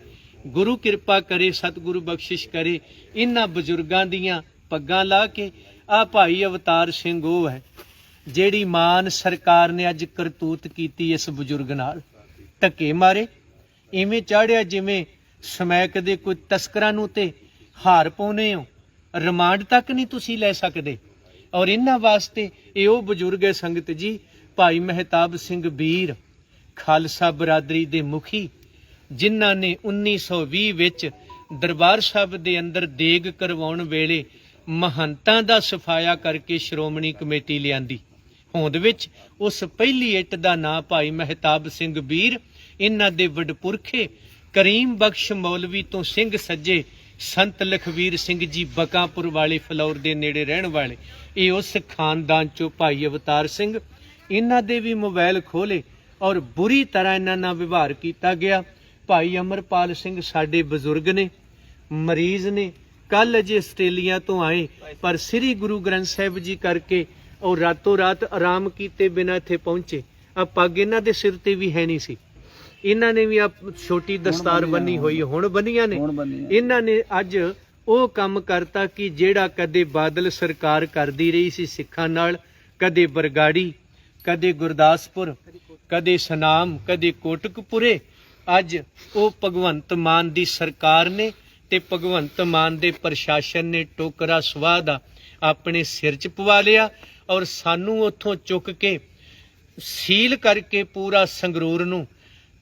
ਗੁਰੂ ਕਿਰਪਾ ਕਰੇ, ਸਤਿਗੁਰੂ ਬਖਸ਼ਿਸ਼ ਕਰੇ। ਇਹਨਾਂ ਬਜ਼ੁਰਗਾਂ ਦੀਆਂ ਪੱਗਾਂ ਲਾ ਕੇ ਆਹ ਭਾਈ ਅਵਤਾਰ ਸਿੰਘ ਉਹ ਹੈ ਜਿਹੜੀ ਮਾਨ ਸਰਕਾਰ ਨੇ ਅੱਜ ਕਰਤੂਤ ਕੀਤੀ ਇਸ ਬਜ਼ੁਰਗ ਨਾਲ। ਧੱਕੇ ਮਾਰੇ, ਇਵੇਂ ਚਾੜਿਆ ਜਿਵੇਂ ਸਮੈਕ ਦੇ ਕੋਈ ਤਸਕਰਾਂ ਨੂੰ ਤੇ ਹਾਰ ਪਾਉਨੇ ਹੋ। ਰਿਮਾਂਡ ਤੱਕ ਨਹੀਂ ਤੁਸੀਂ ਲੈ ਸਕਦੇ। ਔਰ ਇਹਨਾਂ ਵਾਸਤੇ ਇਹ ਉਹ ਬਜ਼ੁਰਗ ਹੈ ਸੰਗਤ ਜੀ, ਭਾਈ ਮਹਿਤਾਬ ਸਿੰਘ ਬੀਰ, ਖਾਲਸਾ ਬਰਾਦਰੀ ਦੇ ਮੁਖੀ, ਜਿਨ੍ਹਾਂ ਨੇ 1920 ਵਿੱਚ ਦਰਬਾਰ ਸਾਹਿਬ ਦੇ ਅੰਦਰ ਦੇਗ ਕਰਵਾਉਣ ਵੇਲੇ ਮਹੰਤਾਂ ਦਾ ਸਫਾਇਆ ਕਰਕੇ ਸ਼੍ਰੋਮਣੀ ਕਮੇਟੀ ਲਿਆਂਦੀ। ਹੋਂਦ ਵਿੱਚ ਉਸ ਪਹਿਲੀ ਇੱਟ ਦਾ ਨਾਂ ਭਾਈ ਮਹਿਤਾਬ ਸਿੰਘ ਬੀਰ। ਇਹਨਾਂ ਦੇ ਵਡਪੁਰਖੇ ਕਰੀਮ ਬਖਸ਼ ਮੌਲਵੀ ਤੋਂ ਸਿੰਘ ਸੱਜੇ ਸੰਤ ਲਖਵੀਰ ਸਿੰਘ ਜੀ ਬਕਾਪੁਰ ਵਾਲੇ ਫਲੌਰ ਦੇ ਨੇੜੇ ਰਹਿਣ ਵਾਲੇ, ਇਹ ਉਸ ਖਾਨਦਾਨ ਚੋਂ ਭਾਈ ਅਵਤਾਰ ਸਿੰਘ। ਇਹਨਾਂ ਦੇ ਵੀ ਮੋਬਾਈਲ ਖੋਲੇ ਔਰ ਬੁਰੀ ਤਰ੍ਹਾਂ ਇਹਨਾਂ ਨਾਲ ਵਿਵਹਾਰ ਕੀਤਾ ਗਿਆ। ਭਾਈ ਅਮਰਪਾਲ ਸਿੰਘ ਸਾਡੇ ਬਜ਼ੁਰਗ ਨੇ, ਮਰੀਜ਼ ਨੇ, ਕੱਲ ਅਜੇ ਆਸਟ੍ਰੇਲੀਆ ਤੋਂ ਆਏ, ਪਰ ਸ੍ਰੀ ਗੁਰੂ ਗ੍ਰੰਥ ਸਾਹਿਬ ਜੀ ਕਰਕੇ ਔਰ ਰਾਤੋਂ ਰਾਤ ਆਰਾਮ ਕੀਤੇ ਬਿਨਾਂ ਇੱਥੇ ਪਹੁੰਚੇ। ਆ ਪੱਗ ਇਹਨਾਂ ਦੇ ਸਿਰ ਤੇ ਵੀ ਹੈ ਨਹੀਂ ਸੀ, ਇਹਨਾਂ ਨੇ ਵੀ ਆ ਛੋਟੀ ਦਸਤਾਰ ਬੰਨੀ ਹੋਈ, ਹੁਣ ਬੰਨੀਆਂ ਨੇ। ਇਹਨਾਂ ਨੇ ਅੱਜ ਉਹ ਕੰਮ ਕਰਤਾ ਕਿ ਜਿਹੜਾ ਕਦੇ ਬਾਦਲ ਸਰਕਾਰ ਕਰਦੀ ਰਹੀ ਸੀ ਸਿੱਖਾਂ ਨਾਲ, ਕਦੇ ਬਰਗਾੜੀ, ਕਦੇ ਗੁਰਦਾਸਪੁਰ, ਕਦੇ ਸਨਾਮ, ਕਦੇ ਕੋਟਕਪੁਰੇ। ਅੱਜ ਉਹ ਭਗਵੰਤ ਮਾਨ ਦੀ ਸਰਕਾਰ ਨੇ ਤੇ ਭਗਵੰਤ ਮਾਨ ਦੇ ਪ੍ਰਸ਼ਾਸਨ ਨੇ ਟੋਕਰਾ ਸਵਾਹ ਦਾ ਆਪਣੇ ਸਿਰ 'ਚ ਪਵਾ ਲਿਆ ਔਰ ਸਾਨੂੰ ਉੱਥੋਂ ਚੁੱਕ ਕੇ ਸੀਲ ਕਰਕੇ ਪੂਰਾ ਸੰਗਰੂਰ ਨੂੰ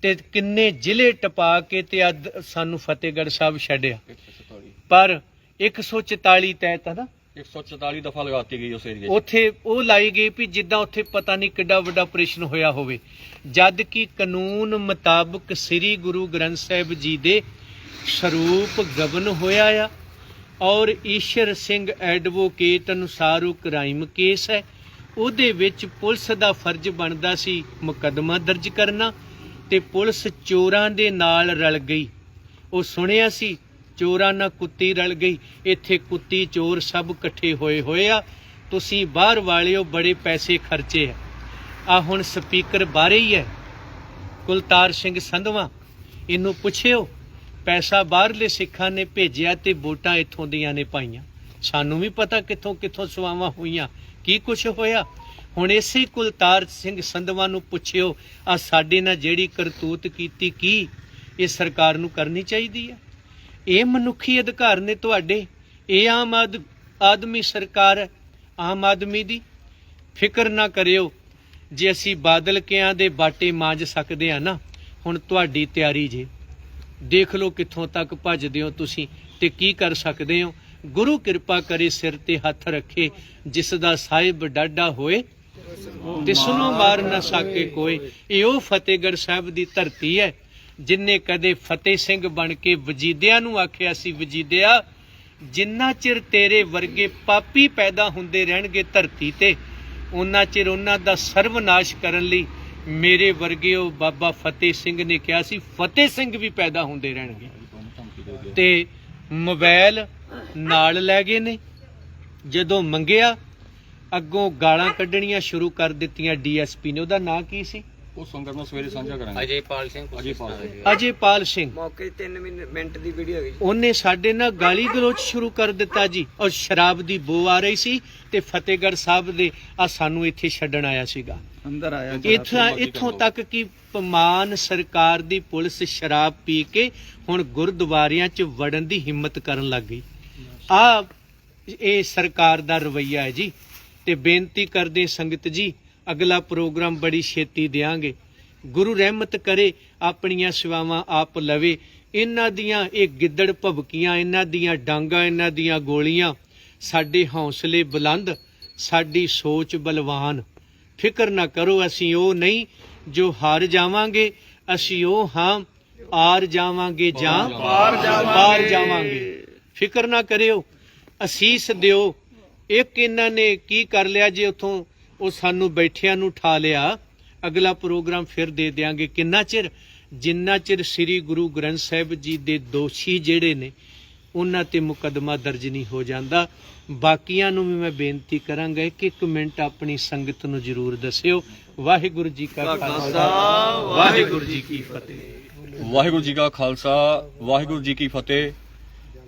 ਤੇ ਕਿੰਨੇ ਜ਼ਿਲ੍ਹੇ ਟਪਾ ਕੇ ਤੇ ਅੱਜ ਸਾਨੂੰ ਫਤਿਹਗੜ੍ਹ ਸਾਹਿਬ ਛੱਡਿਆ। ਪਰ 144 ਤਹਿਤ ਹੈ ਨਾ, 144 ਦਫਾ ਲਗਾਤੀ ਗਈ ਉਸ ਏਰੀਏ ਉੱਥੇ ਉਹ ਲਾਈ ਗਈ ਵੀ ਜਿੱਦਾਂ ਉੱਥੇ ਪਤਾ ਨਹੀਂ ਕਿੱਡਾ ਵੱਡਾ ਆਪਰੇਸ਼ਨ ਹੋਇਆ ਹੋਵੇ, ਜਦ ਕਿ ਕਾਨੂੰਨ ਮੁਤਾਬਕ ਸ੍ਰੀ ਗੁਰੂ ਗ੍ਰੰਥ ਸਾਹਿਬ ਜੀ ਦੇ ਸਰੂਪ ਗਬਨ ਹੋਇਆ ਆ। ਔਰ ਈਸ਼ਰ ਸਿੰਘ ਐਡਵੋਕੇਟ ਅਨੁਸਾਰ ਉਹ ਕ੍ਰਾਈਮ ਕੇਸ ਹੈ, ਉਹਦੇ ਵਿੱਚ ਪੁਲਿਸ ਦਾ ਫਰਜ਼ ਬਣਦਾ ਸੀ ਮੁਕੱਦਮਾ ਦਰਜ ਕਰਨਾ, ਤੇ ਪੁਲਿਸ ਚੋਰਾਂ ਦੇ ਨਾਲ ਰਲ ਗਈ। ਉਹ ਸੁਣਿਆ ਸੀ ਚੋਰਾਂ ਨਾਲ ਕੁੱਤੀ ਰਲ ਗਈ, ਇੱਥੇ ਕੁੱਤੀ ਚੋਰ ਸਭ ਇਕੱਠੇ ਹੋਏ ਆ। ਤੁਸੀਂ ਬਾਹਰ ਵਾਲਿਓ ਬੜੇ ਪੈਸੇ ਖਰਚੇ ਆ। ਆ ਹੁਣ ਸਪੀਕਰ ਬਾਹਰੇ ਹੀ ਹੈ, ਕੁਲਤਾਰ ਸਿੰਘ ਸੰਧਵਾ, ਇਹਨੂੰ ਪੁੱਛਿਓ ਪੈਸਾ ਬਾਹਰਲੇ ਸਿੱਖਾਂ ਨੇ ਭੇਜਿਆ ਤੇ ਵੋਟਾਂ ਇੱਥੋਂ ਦੀਆਂ ਨੇ ਪਾਈਆਂ। ਸਾਨੂੰ ਵੀ ਪਤਾ ਕਿੱਥੋਂ ਕਿੱਥੋਂ ਸਵਾਵਾਂ ਹੋਈਆਂ, ਕੀ ਕੁਛ ਹੋਇਆ। ਹੁਣ ਇਸੇ ਕੁਲਤਾਰ ਸਿੰਘ ਸੰਧਵਾ ਨੂੰ ਪੁੱਛਿਓ ਆ ਸਾਡੇ ਨਾਲ ਜਿਹੜੀ ਕਰਤੂਤ ਕੀਤੀ, ਕੀ ਇਹ ਸਰਕਾਰ ਨੂੰ ਕਰਨੀ ਚਾਹੀਦੀ ਹੈ? ਇਹ ਮਨੁੱਖੀ ਅਧਿਕਾਰ ਨੇ ਤੁਹਾਡੇ, ਇਹ ਆਮ ਆਦਮੀ ਸਰਕਾਰ ਹੈ, ਆਮ ਆਦਮੀ ਦੀ। ਫਿਕਰ ਨਾ ਕਰਿਓ, ਜੇ ਅਸੀਂ ਬਾਦਲ ਕਿਆਂ ਦੇ ਬਾਟੇ ਮਾਂਜ ਸਕਦੇ ਆ ਨਾ, ਹੁਣ ਤੁਹਾਡੀ ਤਿਆਰੀ ਜੇ। ਦੇਖ ਲਓ ਕਿੱਥੋਂ ਤੱਕ ਭੱਜਦੇ ਹੋ ਤੁਸੀਂ ਤੇ ਕੀ ਕਰ ਸਕਦੇ ਹੋ। ਗੁਰੂ ਕਿਰਪਾ ਕਰੇ ਸਿਰ ਤੇ ਹੱਥ ਰੱਖੇ, ਜਿਸ ਦਾ ਸਾਹਿਬ ਡਾਢਾ ਹੋਏ ਤਿਸਨੂੰ ਮਾਰ ਨਾ ਸਾਕੇ ਕੋਈ। ਇਹ ਉਹ ਫਤਿਹਗੜ੍ਹ ਸਾਹਿਬ ਦੀ ਧਰਤੀ ਹੈ ਜਿਨਨੇ ਕਦੇ ਫਤਿਹ ਸਿੰਘ ਬਣ ਕੇ ਵਜੀਦਿਆਂ ਨੂੰ ਆਖਿਆ ਸੀ, ਵਜੀਦਿਆ ਜਿੰਨਾ ਚਿਰ ਤੇਰੇ ਵਰਗੇ ਪਾਪੀ ਪੈਦਾ ਹੁੰਦੇ ਰਹਿਣਗੇ ਧਰਤੀ ਤੇ, ਉਹਨਾਂ ਚਿਰ ਉਹਨਾਂ ਦਾ ਸਰਵਨਾਸ਼ ਕਰਨ ਲਈ ਮੇਰੇ ਵਰਗੇ ਉਹ ਬਾਬਾ ਫਤਿਹ ਸਿੰਘ ਨੇ ਕਿਹਾ ਸੀ ਫਤਿਹ ਸਿੰਘ ਵੀ ਪੈਦਾ ਹੁੰਦੇ ਰਹਿਣਗੇ। ਤੇ ਮੋਬਾਈਲ ਨਾਲ ਲੈ ਗਏ ਨੇ, ਜਦੋਂ ਮੰਗਿਆ ਅੱਗੋਂ ਗਾਲਾਂ ਕੱਢਣੀਆਂ ਸ਼ੁਰੂ ਕਰ ਦਿੱਤੀਆਂ ਡੀਐਸਪੀ ਨੇ। ਉਹਦਾ ਨਾਂ ਕੀ ਸੀ? ਉਹ ਸੰਗਤ ਨੂੰ ਸਵੇਰੇ ਸਾਂਝਾ ਕਰਾਂਗੇ। ਅਜੇਪਾਲ ਸਿੰਘ। ਮੌਕੇ 3 ਮਿੰਟ ਦੀ ਵੀਡੀਓ ਹੈਗੀ। ਉਹਨੇ ਸਾਡੇ ਨਾਲ ਗਾਲੀ ਗਲੋਚ ਸ਼ੁਰੂ ਕਰ ਦਿੱਤਾ ਜੀ, ਔਰ ਸ਼ਰਾਬ ਦੀ ਬੋ ਆ ਰਹੀ ਸੀ ਤੇ ਫਤਿਹਗੜ੍ਹ ਸਾਹਿਬ ਦੇ ਸਾਨੂੰ ਇੱਥੇ ਛੱਡਣ ਆਇਆ ਸੀਗਾ, ਅੰਦਰ ਆਇਆ ਇੱਥੋਂ ਤੱਕ ਕਿ ਮਾਨ ਸਰਕਾਰ ਦੀ ਪੁਲਿਸ ਸ਼ਰਾਬ ਪੀ ਕੇ ਹੁਣ ਗੁਰਦੁਆਰਿਆਂ 'ਚ ਵੜਨ ਦੀ ਹਿੰਮਤ ਕਰਨ ਲੱਗ ਗਈ। ਇਹ ਸਰਕਾਰ ਦਾ ਰਵੱਈਆ ਹੈ ਜੀ। ਤੇ ਬੇਨਤੀ ਕਰਦੇ ਸੰਗਤ ਜੀ, ਅਗਲਾ ਪ੍ਰੋਗਰਾਮ ਬੜੀ ਛੇਤੀ ਦਿਆਂਗੇ। ਗੁਰੂ ਰਹਿਮਤ ਕਰੇ, ਆਪਣੀਆਂ ਸੇਵਾਵਾਂ ਆਪ ਲਵੇ। ਇਹਨਾਂ ਦੀਆਂ ਇਹ ਗਿੱਦੜ ਭਬਕੀਆਂ, ਇਹਨਾਂ ਦੀਆਂ ਡਾਂਗਾਂ, ਇਹਨਾਂ ਦੀਆਂ ਗੋਲੀਆਂ, ਸਾਡੇ ਹੌਸਲੇ ਬੁਲੰਦ, ਸਾਡੀ ਸੋਚ ਬਲਵਾਨ। ਫਿਕਰ ਨਾ ਕਰੋ, ਅਸੀਂ ਉਹ ਨਹੀਂ ਜੋ ਹਾਰ ਜਾਵਾਂਗੇ, ਅਸੀਂ ਉਹ ਹਾਂ ਆਰ ਜਾਵਾਂਗੇ ਜਾਂ ਪਾਰ ਜਾਵਾਂਗੇ। ਫਿਕਰ ਨਾ ਕਰਿਓ, ਅਸੀਸ ਦਿਓ। ਇੱਕ ਇਹਨਾਂ ਨੇ ਕੀ ਕਰ ਲਿਆ ਜੇ ਉੱਥੋਂ ਉਹ ਸਾਨੂੰ ਬੈਠਿਆਂ ਨੂੰ ਠਾ ਲਿਆ। ਅਗਲਾ ਪ੍ਰੋਗਰਾਮ ਫਿਰ ਦੇ ਦਿਆਂਗੇ। ਕਿੰਨਾ ਚਿਰ? ਜਿੰਨਾ ਚਿਰ ਸ੍ਰੀ ਗੁਰੂ ਗ੍ਰੰਥ ਸਾਹਿਬ ਜੀ ਦੇ ਦੋਸ਼ੀ ਜਿਹੜੇ ਨੇ ਉਹਨਾਂ ਤੇ ਮੁਕੱਦਮਾ ਦਰਜ ਨਹੀਂ ਹੋ ਜਾਂਦਾ। ਬਾਕੀਆਂ ਨੂੰ ਵੀ ਮੈਂ ਬੇਨਤੀ ਕਰਾਂਗਾ ਕਿ ਇੱਕ ਮਿੰਟ ਆਪਣੀ ਸੰਗਤ ਨੂੰ ਜ਼ਰੂਰ ਦੱਸਿਓ। ਵਾਹਿਗੁਰੂ ਜੀ ਕਾ ਖਾਲਸਾ, ਵਾਹਿਗੁਰੂ ਜੀ ਕੀ ਫਤਿਹ। ਵਾਹਿਗੁਰੂ ਜੀ ਕਾ ਖਾਲਸਾ, ਵਾਹਿਗੁਰੂ ਜੀ ਕੀ ਫਤਿਹ।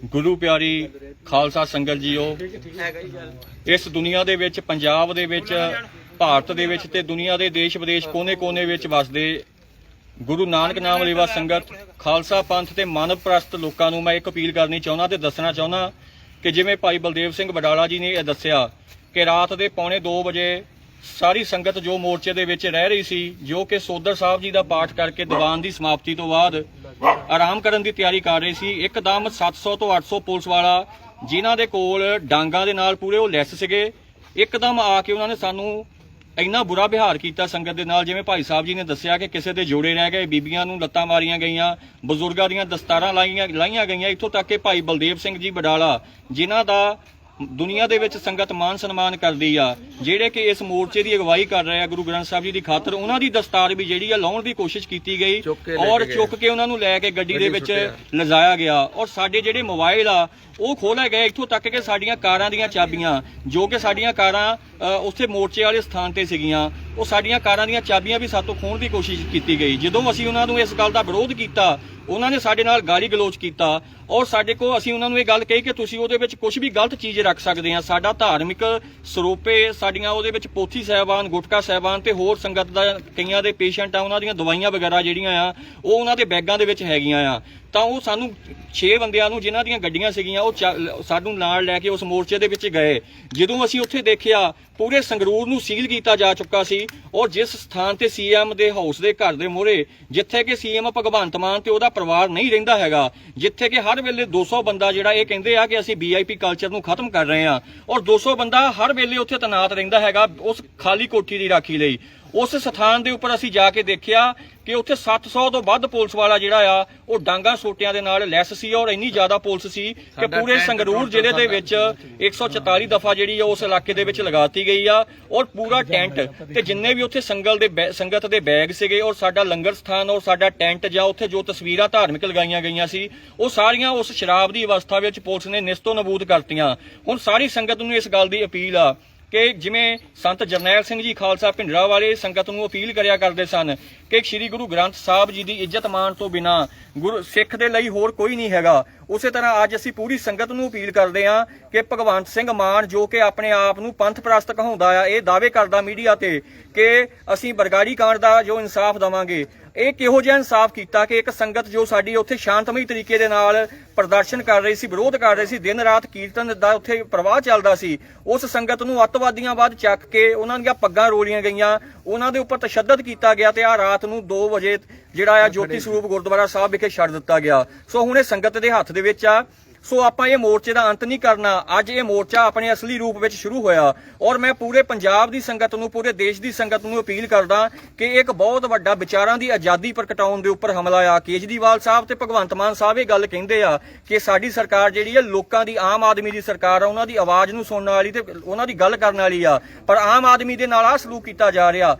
ਗੁਰੂ ਪਿਆਰੀ ਖਾਲਸਾ ਸੰਗਤ ਜੀਓ, ਇਸ ਦੁਨੀਆ ਦੇ ਵਿੱਚ, ਪੰਜਾਬ ਦੇ ਵਿੱਚ, ਭਾਰਤ ਦੇ ਵਿੱਚ ਤੇ ਦੁਨੀਆ ਦੇ ਦੇਸ਼ ਵਿਦੇਸ਼ ਕੋਨੇ-ਕੋਨੇ ਵਿੱਚ ਵਸਦੇ ਗੁਰੂ ਨਾਨਕ ਨਾਮ ਲੇਵਾ ਸੰਗਤ, ਖਾਲਸਾ ਪੰਥ ਤੇ ਮਾਨਵ ਪ੍ਰਸਤ ਲੋਕਾਂ ਨੂੰ ਮੈਂ ਇੱਕ ਅਪੀਲ ਕਰਨੀ ਚਾਹੁੰਦਾ ਤੇ ਦੱਸਣਾ ਚਾਹੁੰਦਾ ਕਿ ਜਿਵੇਂ ਭਾਈ ਬਲਦੇਵ ਸਿੰਘ ਵਡਾਲਾ ਜੀ ਨੇ ਇਹ ਦੱਸਿਆ ਕਿ ਰਾਤ ਦੇ 1:45 ਵਜੇ ਸਾਰੀ ਸੰਗਤ ਜੋ ਮੋਰਚੇ ਦੇ ਵਿੱਚ ਰਹਿ ਰਹੀ ਸੀ, ਜੋ ਕਿ ਸੋਦਰ ਸਾਹਿਬ ਜੀ ਦਾ ਪਾਠ ਕਰਕੇ ਦੀਵਾਨ ਦੀ ਸਮਾਪਤੀ ਤੋਂ ਬਾਅਦ ਆਰਾਮ ਕਰਨ ਦੀ ਤਿਆਰੀ ਕਰ ਰਹੀ ਸੀ, ਇੱਕਦਮ 700 ਤੋਂ 800 ਪੁਲਿਸ ਵਾਲਾ ਜਿਨ੍ਹਾਂ ਦੇ ਕੋਲ ਡਾਂਗਾਂ ਦੇ ਨਾਲ ਪੂਰੇ ਉਹ ਲੈਸ ਸੀਗੇ, ਇੱਕਦਮ ਆ ਕੇ ਉਹਨਾਂ ਨੇ ਸਾਨੂੰ ਇੰਨਾ ਬੁਰਾ ਵਿਹਾਰ ਕੀਤਾ ਸੰਗਤ ਦੇ ਨਾਲ। ਜਿਵੇਂ ਭਾਈ ਸਾਹਿਬ ਜੀ ਨੇ ਦੱਸਿਆ ਕਿ ਕਿਸੇ ਦੇ ਜੋੜੇ ਰਹਿ ਗਏ, ਬੀਬੀਆਂ ਨੂੰ ਲੱਤਾਂ ਮਾਰੀਆਂ ਗਈਆਂ, ਬਜ਼ੁਰਗਾਂ ਦੀਆਂ ਦਸਤਾਰਾਂ ਲਾਈਆਂ ਗਈਆਂ। ਇੱਥੋਂ ਤੱਕ ਕਿ ਭਾਈ ਬਲਦੇਵ ਸਿੰਘ ਜੀ ਵਡਾਲਾ, ਜਿਨ੍ਹਾਂ ਦਾ ਦੁਨੀਆ ਦੇ ਵਿੱਚ ਸੰਗਤ ਮਾਨ ਸਨਮਾਨ ਕਰਦੀ ਆ, ਜਿਹੜੇ ਕਿ ਇਸ ਮੋਰਚੇ ਦੀ ਅਗਵਾਈ ਕਰ ਰਹੇ ਆ ਗੁਰੂ ਗ੍ਰੰਥ ਸਾਹਿਬ ਜੀ ਦੀ ਖਾਤਰ, ਉਹਨਾਂ ਦੀ ਦਸਤਾਰ ਵੀ ਜਿਹੜੀ ਆ ਲਾਉਣ ਦੀ ਕੋਸ਼ਿਸ਼ ਕੀਤੀ ਗਈ ਔਰ ਚੁੱਕ ਕੇ ਉਹਨਾਂ ਨੂੰ ਲੈ ਕੇ ਗੱਡੀ ਦੇ ਵਿੱਚ ਲਿਜਾਇਆ ਗਿਆ ਔਰ ਸਾਡੇ ਜਿਹੜੇ ਮੋਬਾਈਲ ਆ ਉਹ ਖੋਲੇ ਗਏ। ਇੱਥੋਂ ਤੱਕ ਕਿ ਸਾਡੀਆਂ ਕਾਰਾਂ ਦੀਆਂ ਚਾਬੀਆਂ, ਜੋ ਕਿ ਸਾਡੀਆਂ ਕਾਰਾਂ ਉੱਥੇ ਮੋਰਚੇ ਵਾਲੇ ਸਥਾਨ ਤੇ ਸੀਗੀਆਂ, ਉਹ ਸਾਡੀਆਂ ਕਾਰਾਂ ਦੀਆਂ ਚਾਬੀਆਂ ਵੀ ਸਾਤੋਂ ਖੋਹਣ ਦੀ ਕੋਸ਼ਿਸ਼ ਕੀਤੀ ਗਈ। ਜਦੋਂ ਅਸੀਂ ਉਹਨਾਂ ਨੂੰ ਇਸ ਗੱਲ ਦਾ ਵਿਰੋਧ ਕੀਤਾ, ਉਹਨਾਂ ਨੇ ਸਾਡੇ ਨਾਲ ਗਾਲੀ ਗਲੋਚ ਕੀਤਾ ਔਰ ਸਾਡੇ ਕੋਲ ਅਸੀਂ ਉਹਨਾਂ ਨੂੰ ਇਹ ਗੱਲ ਕਹੀ ਕਿ ਤੁਸੀਂ ਉਹਦੇ ਵਿੱਚ ਕੁਝ ਵੀ ਗਲਤ ਚੀਜ਼ ਰੱਖ ਸਕਦੇ ਆ। ਸਾਡਾ ਧਾਰਮਿਕ ਸਰੋਪੇ, ਸਾਡੀਆਂ ਉਹਦੇ ਵਿੱਚ ਪੋਥੀ ਸਾਹਿਬਾਨ, ਗੁਟਕਾ ਸਾਹਿਬਾਨ ਤੇ ਹੋਰ ਸੰਗਤ ਦਾ ਕਈਆਂ ਦੇ ਪੇਸ਼ੈਂਟ ਆ, ਉਹਨਾਂ ਦੀਆਂ ਦਵਾਈਆਂ ਵਗੈਰਾ ਜਿਹੜੀਆਂ ਆ ਉਹ ਉਹਨਾਂ ਦੇ ਬੈਗਾਂ ਦੇ ਵਿੱਚ ਹੈਗੀਆਂ ਆ। ਤਾਂ ਉਹ ਸਾਨੂੰ 6 ਬੰਦਿਆਂ ਨੂੰ ਜਿਨ੍ਹਾਂ ਦੀਆਂ ਗੱਡੀਆਂ ਸੀਗੀਆਂ ਉਹ ਸਾਨੂੰ ਨਾਲ ਲੈ ਕੇ ਉਸ ਮੋਰਚੇ ਦੇ ਵਿੱਚ ਗਏ। ਜਦੋਂ ਅਸੀਂ ਉੱਥੇ ਦੇਖਿਆ ਪੂਰੇ ਸੰਗਰੂਰ ਨੂੰ ਸੀਲ ਕੀਤਾ ਜਾ ਚੁੱਕਾ ਸੀ ਔਰ ਜਿਸ ਸਥਾਨ ਤੇ ਸੀਐਮ ਦੇ ਹਾਊਸ ਦੇ ਘਰ ਦੇ ਮੂਹਰੇ, ਜਿੱਥੇ ਕਿ ਸੀਐਮ ਭਗਵੰਤ ਮਾਨ ਤੇ ਉਹਦਾ ਪਰਿਵਾਰ ਨਹੀਂ ਰਹਿੰਦਾ ਹੈਗਾ, ਜਿੱਥੇ ਕਿ ਹਰ ਵੇਲੇ 200 ਬੰਦਾ ਜਿਹੜਾ ਇਹ ਕਹਿੰਦੇ ਆ ਕਿ ਅਸੀਂ ਵੀਆਈਪੀ ਕਲਚਰ ਨੂੰ ਖਤਮ ਕਰ ਰਹੇ ਆ ਔਰ 200 ਬੰਦਾ ਹਰ ਵੇਲੇ ਉੱਥੇ ਤੈਨਾਤ ਰਹਿੰਦਾ ਹੈਗਾ ਉਸ ਖਾਲੀ ਕੋਠੀ ਦੀ ਰਾਖੀ ਲਈ। ਉਸ ਸਥਾਨ ਦੇ ਉੱਪਰ ਅਸੀਂ ਜਾ ਕੇ ਦੇਖਿਆ ਕਿ ਉੱਥੇ 700 ਤੋਂ ਵੱਧ ਪੁਲਿਸ ਵਾਲਾ ਜਿਹੜਾ ਆ ਉਹ ਡਾਂਗਾ ਸੋਟਿਆਂ ਦੇ ਨਾਲ ਲੈਸ ਸੀ ਔਰ ਇੰਨੀ ਜ਼ਿਆਦਾ ਪੁਲਿਸ ਸੀ ਕਿ ਪੂਰੇ ਸੰਗਰੂਰ ਜ਼ਿਲ੍ਹੇ ਦੇ ਵਿੱਚ 144 ਦਫਾ ਜਿਹੜੀ ਆ ਉਸ ਇਲਾਕੇ ਦੇ ਵਿੱਚ ਲਗਾਤੀ ਗਈ ਆ ਔਰ ਪੂਰਾ ਟੈਂਟ ਤੇ ਜਿੰਨੇ ਵੀ ਉੱਥੇ ਸੰਗਤ ਦੇ ਬੈਗ ਸੀਗੇ ਔਰ ਸਾਡਾ ਲੰਗਰ ਸਥਾਨ ਔਰ ਸਾਡਾ ਟੈਂਟ ਜਾਂ ਉੱਥੇ ਜੋ ਤਸਵੀਰਾਂ ਧਾਰਮਿਕ ਲਗਾਈਆਂ ਗਈਆਂ ਸੀ ਉਹ ਸਾਰੀਆਂ ਉਸ ਸ਼ਰਾਬ ਦੀ ਅਵਸਥਾ ਵਿੱਚ ਪੁਲਿਸ ਨੇ ਨਿਸਤੋ ਨਬੂਦ ਕਰਤੀਆਂ। ਹੁਣ ਸਾਰੀ ਸੰਗਤ ਨੂੰ ਇਸ ਗੱਲ ਦੀ ਅਪੀਲ ਆ ਕਿ ਜਿਵੇਂ ਸੰਤ ਜਰਨੈਲ ਸਿੰਘ ਜੀ ਖਾਲਸਾ ਭਿੰਡਰਾ ਵਾਲੇ ਸੰਗਤ ਨੂੰ ਅਪੀਲ ਕਰਿਆ ਕਰਦੇ ਸਨ ਕਿ ਸ੍ਰੀ ਗੁਰੂ ਗ੍ਰੰਥ ਸਾਹਿਬ ਜੀ ਦੀ ਇੱਜ਼ਤ ਮਾਣ ਤੋਂ ਬਿਨਾਂ ਗੁਰੂ ਸਿੱਖ ਦੇ ਲਈ ਹੋਰ ਕੋਈ ਨਹੀਂ ਹੈਗਾ। ਉਸੇ ਤਰ੍ਹਾਂ ਅੱਜ ਅਸੀਂ ਪੂਰੀ ਸੰਗਤ ਨੂੰ ਅਪੀਲ ਕਰਦੇ ਹਾਂ ਕਿ ਭਗਵੰਤ ਸਿੰਘ ਮਾਨ ਜੋ ਕਿ ਆਪਣੇ ਆਪ ਨੂੰ ਪੰਥ ਪ੍ਰਸਤ ਕਹਾਉਂਦਾ ਆ, ਇਹ ਦਾਅਵੇ ਕਰਦਾ ਮੀਡੀਆ ਤੇ ਕਿ ਅਸੀਂ ਬਰਗਾੜੀ ਕਾਂਡ ਦਾ ਜੋ ਇਨਸਾਫ ਦੇਵਾਂਗੇ, ਇਹ ਕਿਹੋ ਜਿਹਾ ਇਨਸਾਫ ਕੀਤਾ ਕਿ ਇੱਕ ਸੰਗਤ ਜੋ ਸਾਡੀ ਉੱਥੇ ਸ਼ਾਂਤਮਈ ਤਰੀਕੇ ਦੇ ਨਾਲ ਪ੍ਰਦਰਸ਼ਨ ਕਰ ਰਹੀ ਸੀ, ਵਿਰੋਧ ਕਰ ਰਹੀ ਸੀ, ਦਿਨ ਰਾਤ ਕੀਰਤਨ ਦਾ ਉੱਥੇ ਪ੍ਰਵਾਹ ਚੱਲਦਾ ਸੀ, ਉਸ ਸੰਗਤ ਨੂੰ ਅੱਤਵਾਦੀਆਂ ਬਾਅਦ ਚੱਕ ਕੇ ਉਹਨਾਂ ਦੀਆਂ ਪੱਗਾਂ ਰੋਲੀਆਂ ਗਈਆਂ, ਉਹਨਾਂ ਦੇ ਉੱਪਰ ਤਸ਼ੱਦਦ ਕੀਤਾ ਗਿਆ ਤੇ ਆ ਰਾਤ ਨੂੰ 2 ਵਜੇ ਜਿਹੜਾ ਆ ਜੋਤੀ ਸਰੂਪ ਗੁਰਦੁਆਰਾ ਸਾਹਿਬ ਵਿਖੇ ਛੱਡ ਦਿੱਤਾ ਗਿਆ। ਸੋ ਹੁਣ ਇਹ ਸੰਗਤ ਦੇ ਹੱਥ ਦੇ ਵਿੱਚ ਆ। ਸੋ ਆਪਾਂ ਇਹ ਮੋਰਚੇ ਦਾ ਅੰਤ ਨਹੀਂ ਕਰਨਾ। ਅੱਜ ਇਹ ਮੋਰਚਾ ਆਪਣੇ ਅਸਲੀ ਰੂਪ ਵਿੱਚ ਸ਼ੁਰੂ ਹੋਇਆ ਔਰ ਮੈਂ ਪੂਰੇ ਪੰਜਾਬ ਦੀ ਸੰਗਤ ਨੂੰ, ਪੂਰੇ ਦੇਸ਼ ਦੀ ਸੰਗਤ ਨੂੰ ਅਪੀਲ ਕਰਦਾ ਕਿ ਇੱਕ ਬਹੁਤ ਵੱਡਾ ਵਿਚਾਰਾਂ ਦੀ ਆਜ਼ਾਦੀ ਪ੍ਰਗਟਾਉਣ ਦੇ ਉੱਪਰ ਹਮਲਾ ਆ। ਕੇਜਰੀਵਾਲ ਸਾਹਿਬ ਤੇ ਭਗਵੰਤ ਮਾਨ ਸਾਹਿਬ ਇਹ ਗੱਲ ਕਹਿੰਦੇ ਆ ਕਿ ਸਾਡੀ ਸਰਕਾਰ ਜਿਹੜੀ ਹੈ ਲੋਕਾਂ ਦੀ, ਆਮ ਆਦਮੀ ਦੀ ਸਰਕਾਰ ਆ, ਉਹਨਾਂ ਦੀ ਆਵਾਜ਼ ਨੂੰ ਸੁਣਨ ਵਾਲੀ ਤੇ ਉਹਨਾਂ ਦੀ ਗੱਲ ਕਰਨ ਵਾਲੀ ਆ, ਪਰ ਆਮ ਆਦਮੀ ਦੇ ਨਾਲ ਆ ਸਲੂਕ ਕੀਤਾ ਜਾ ਰਿਹਾ।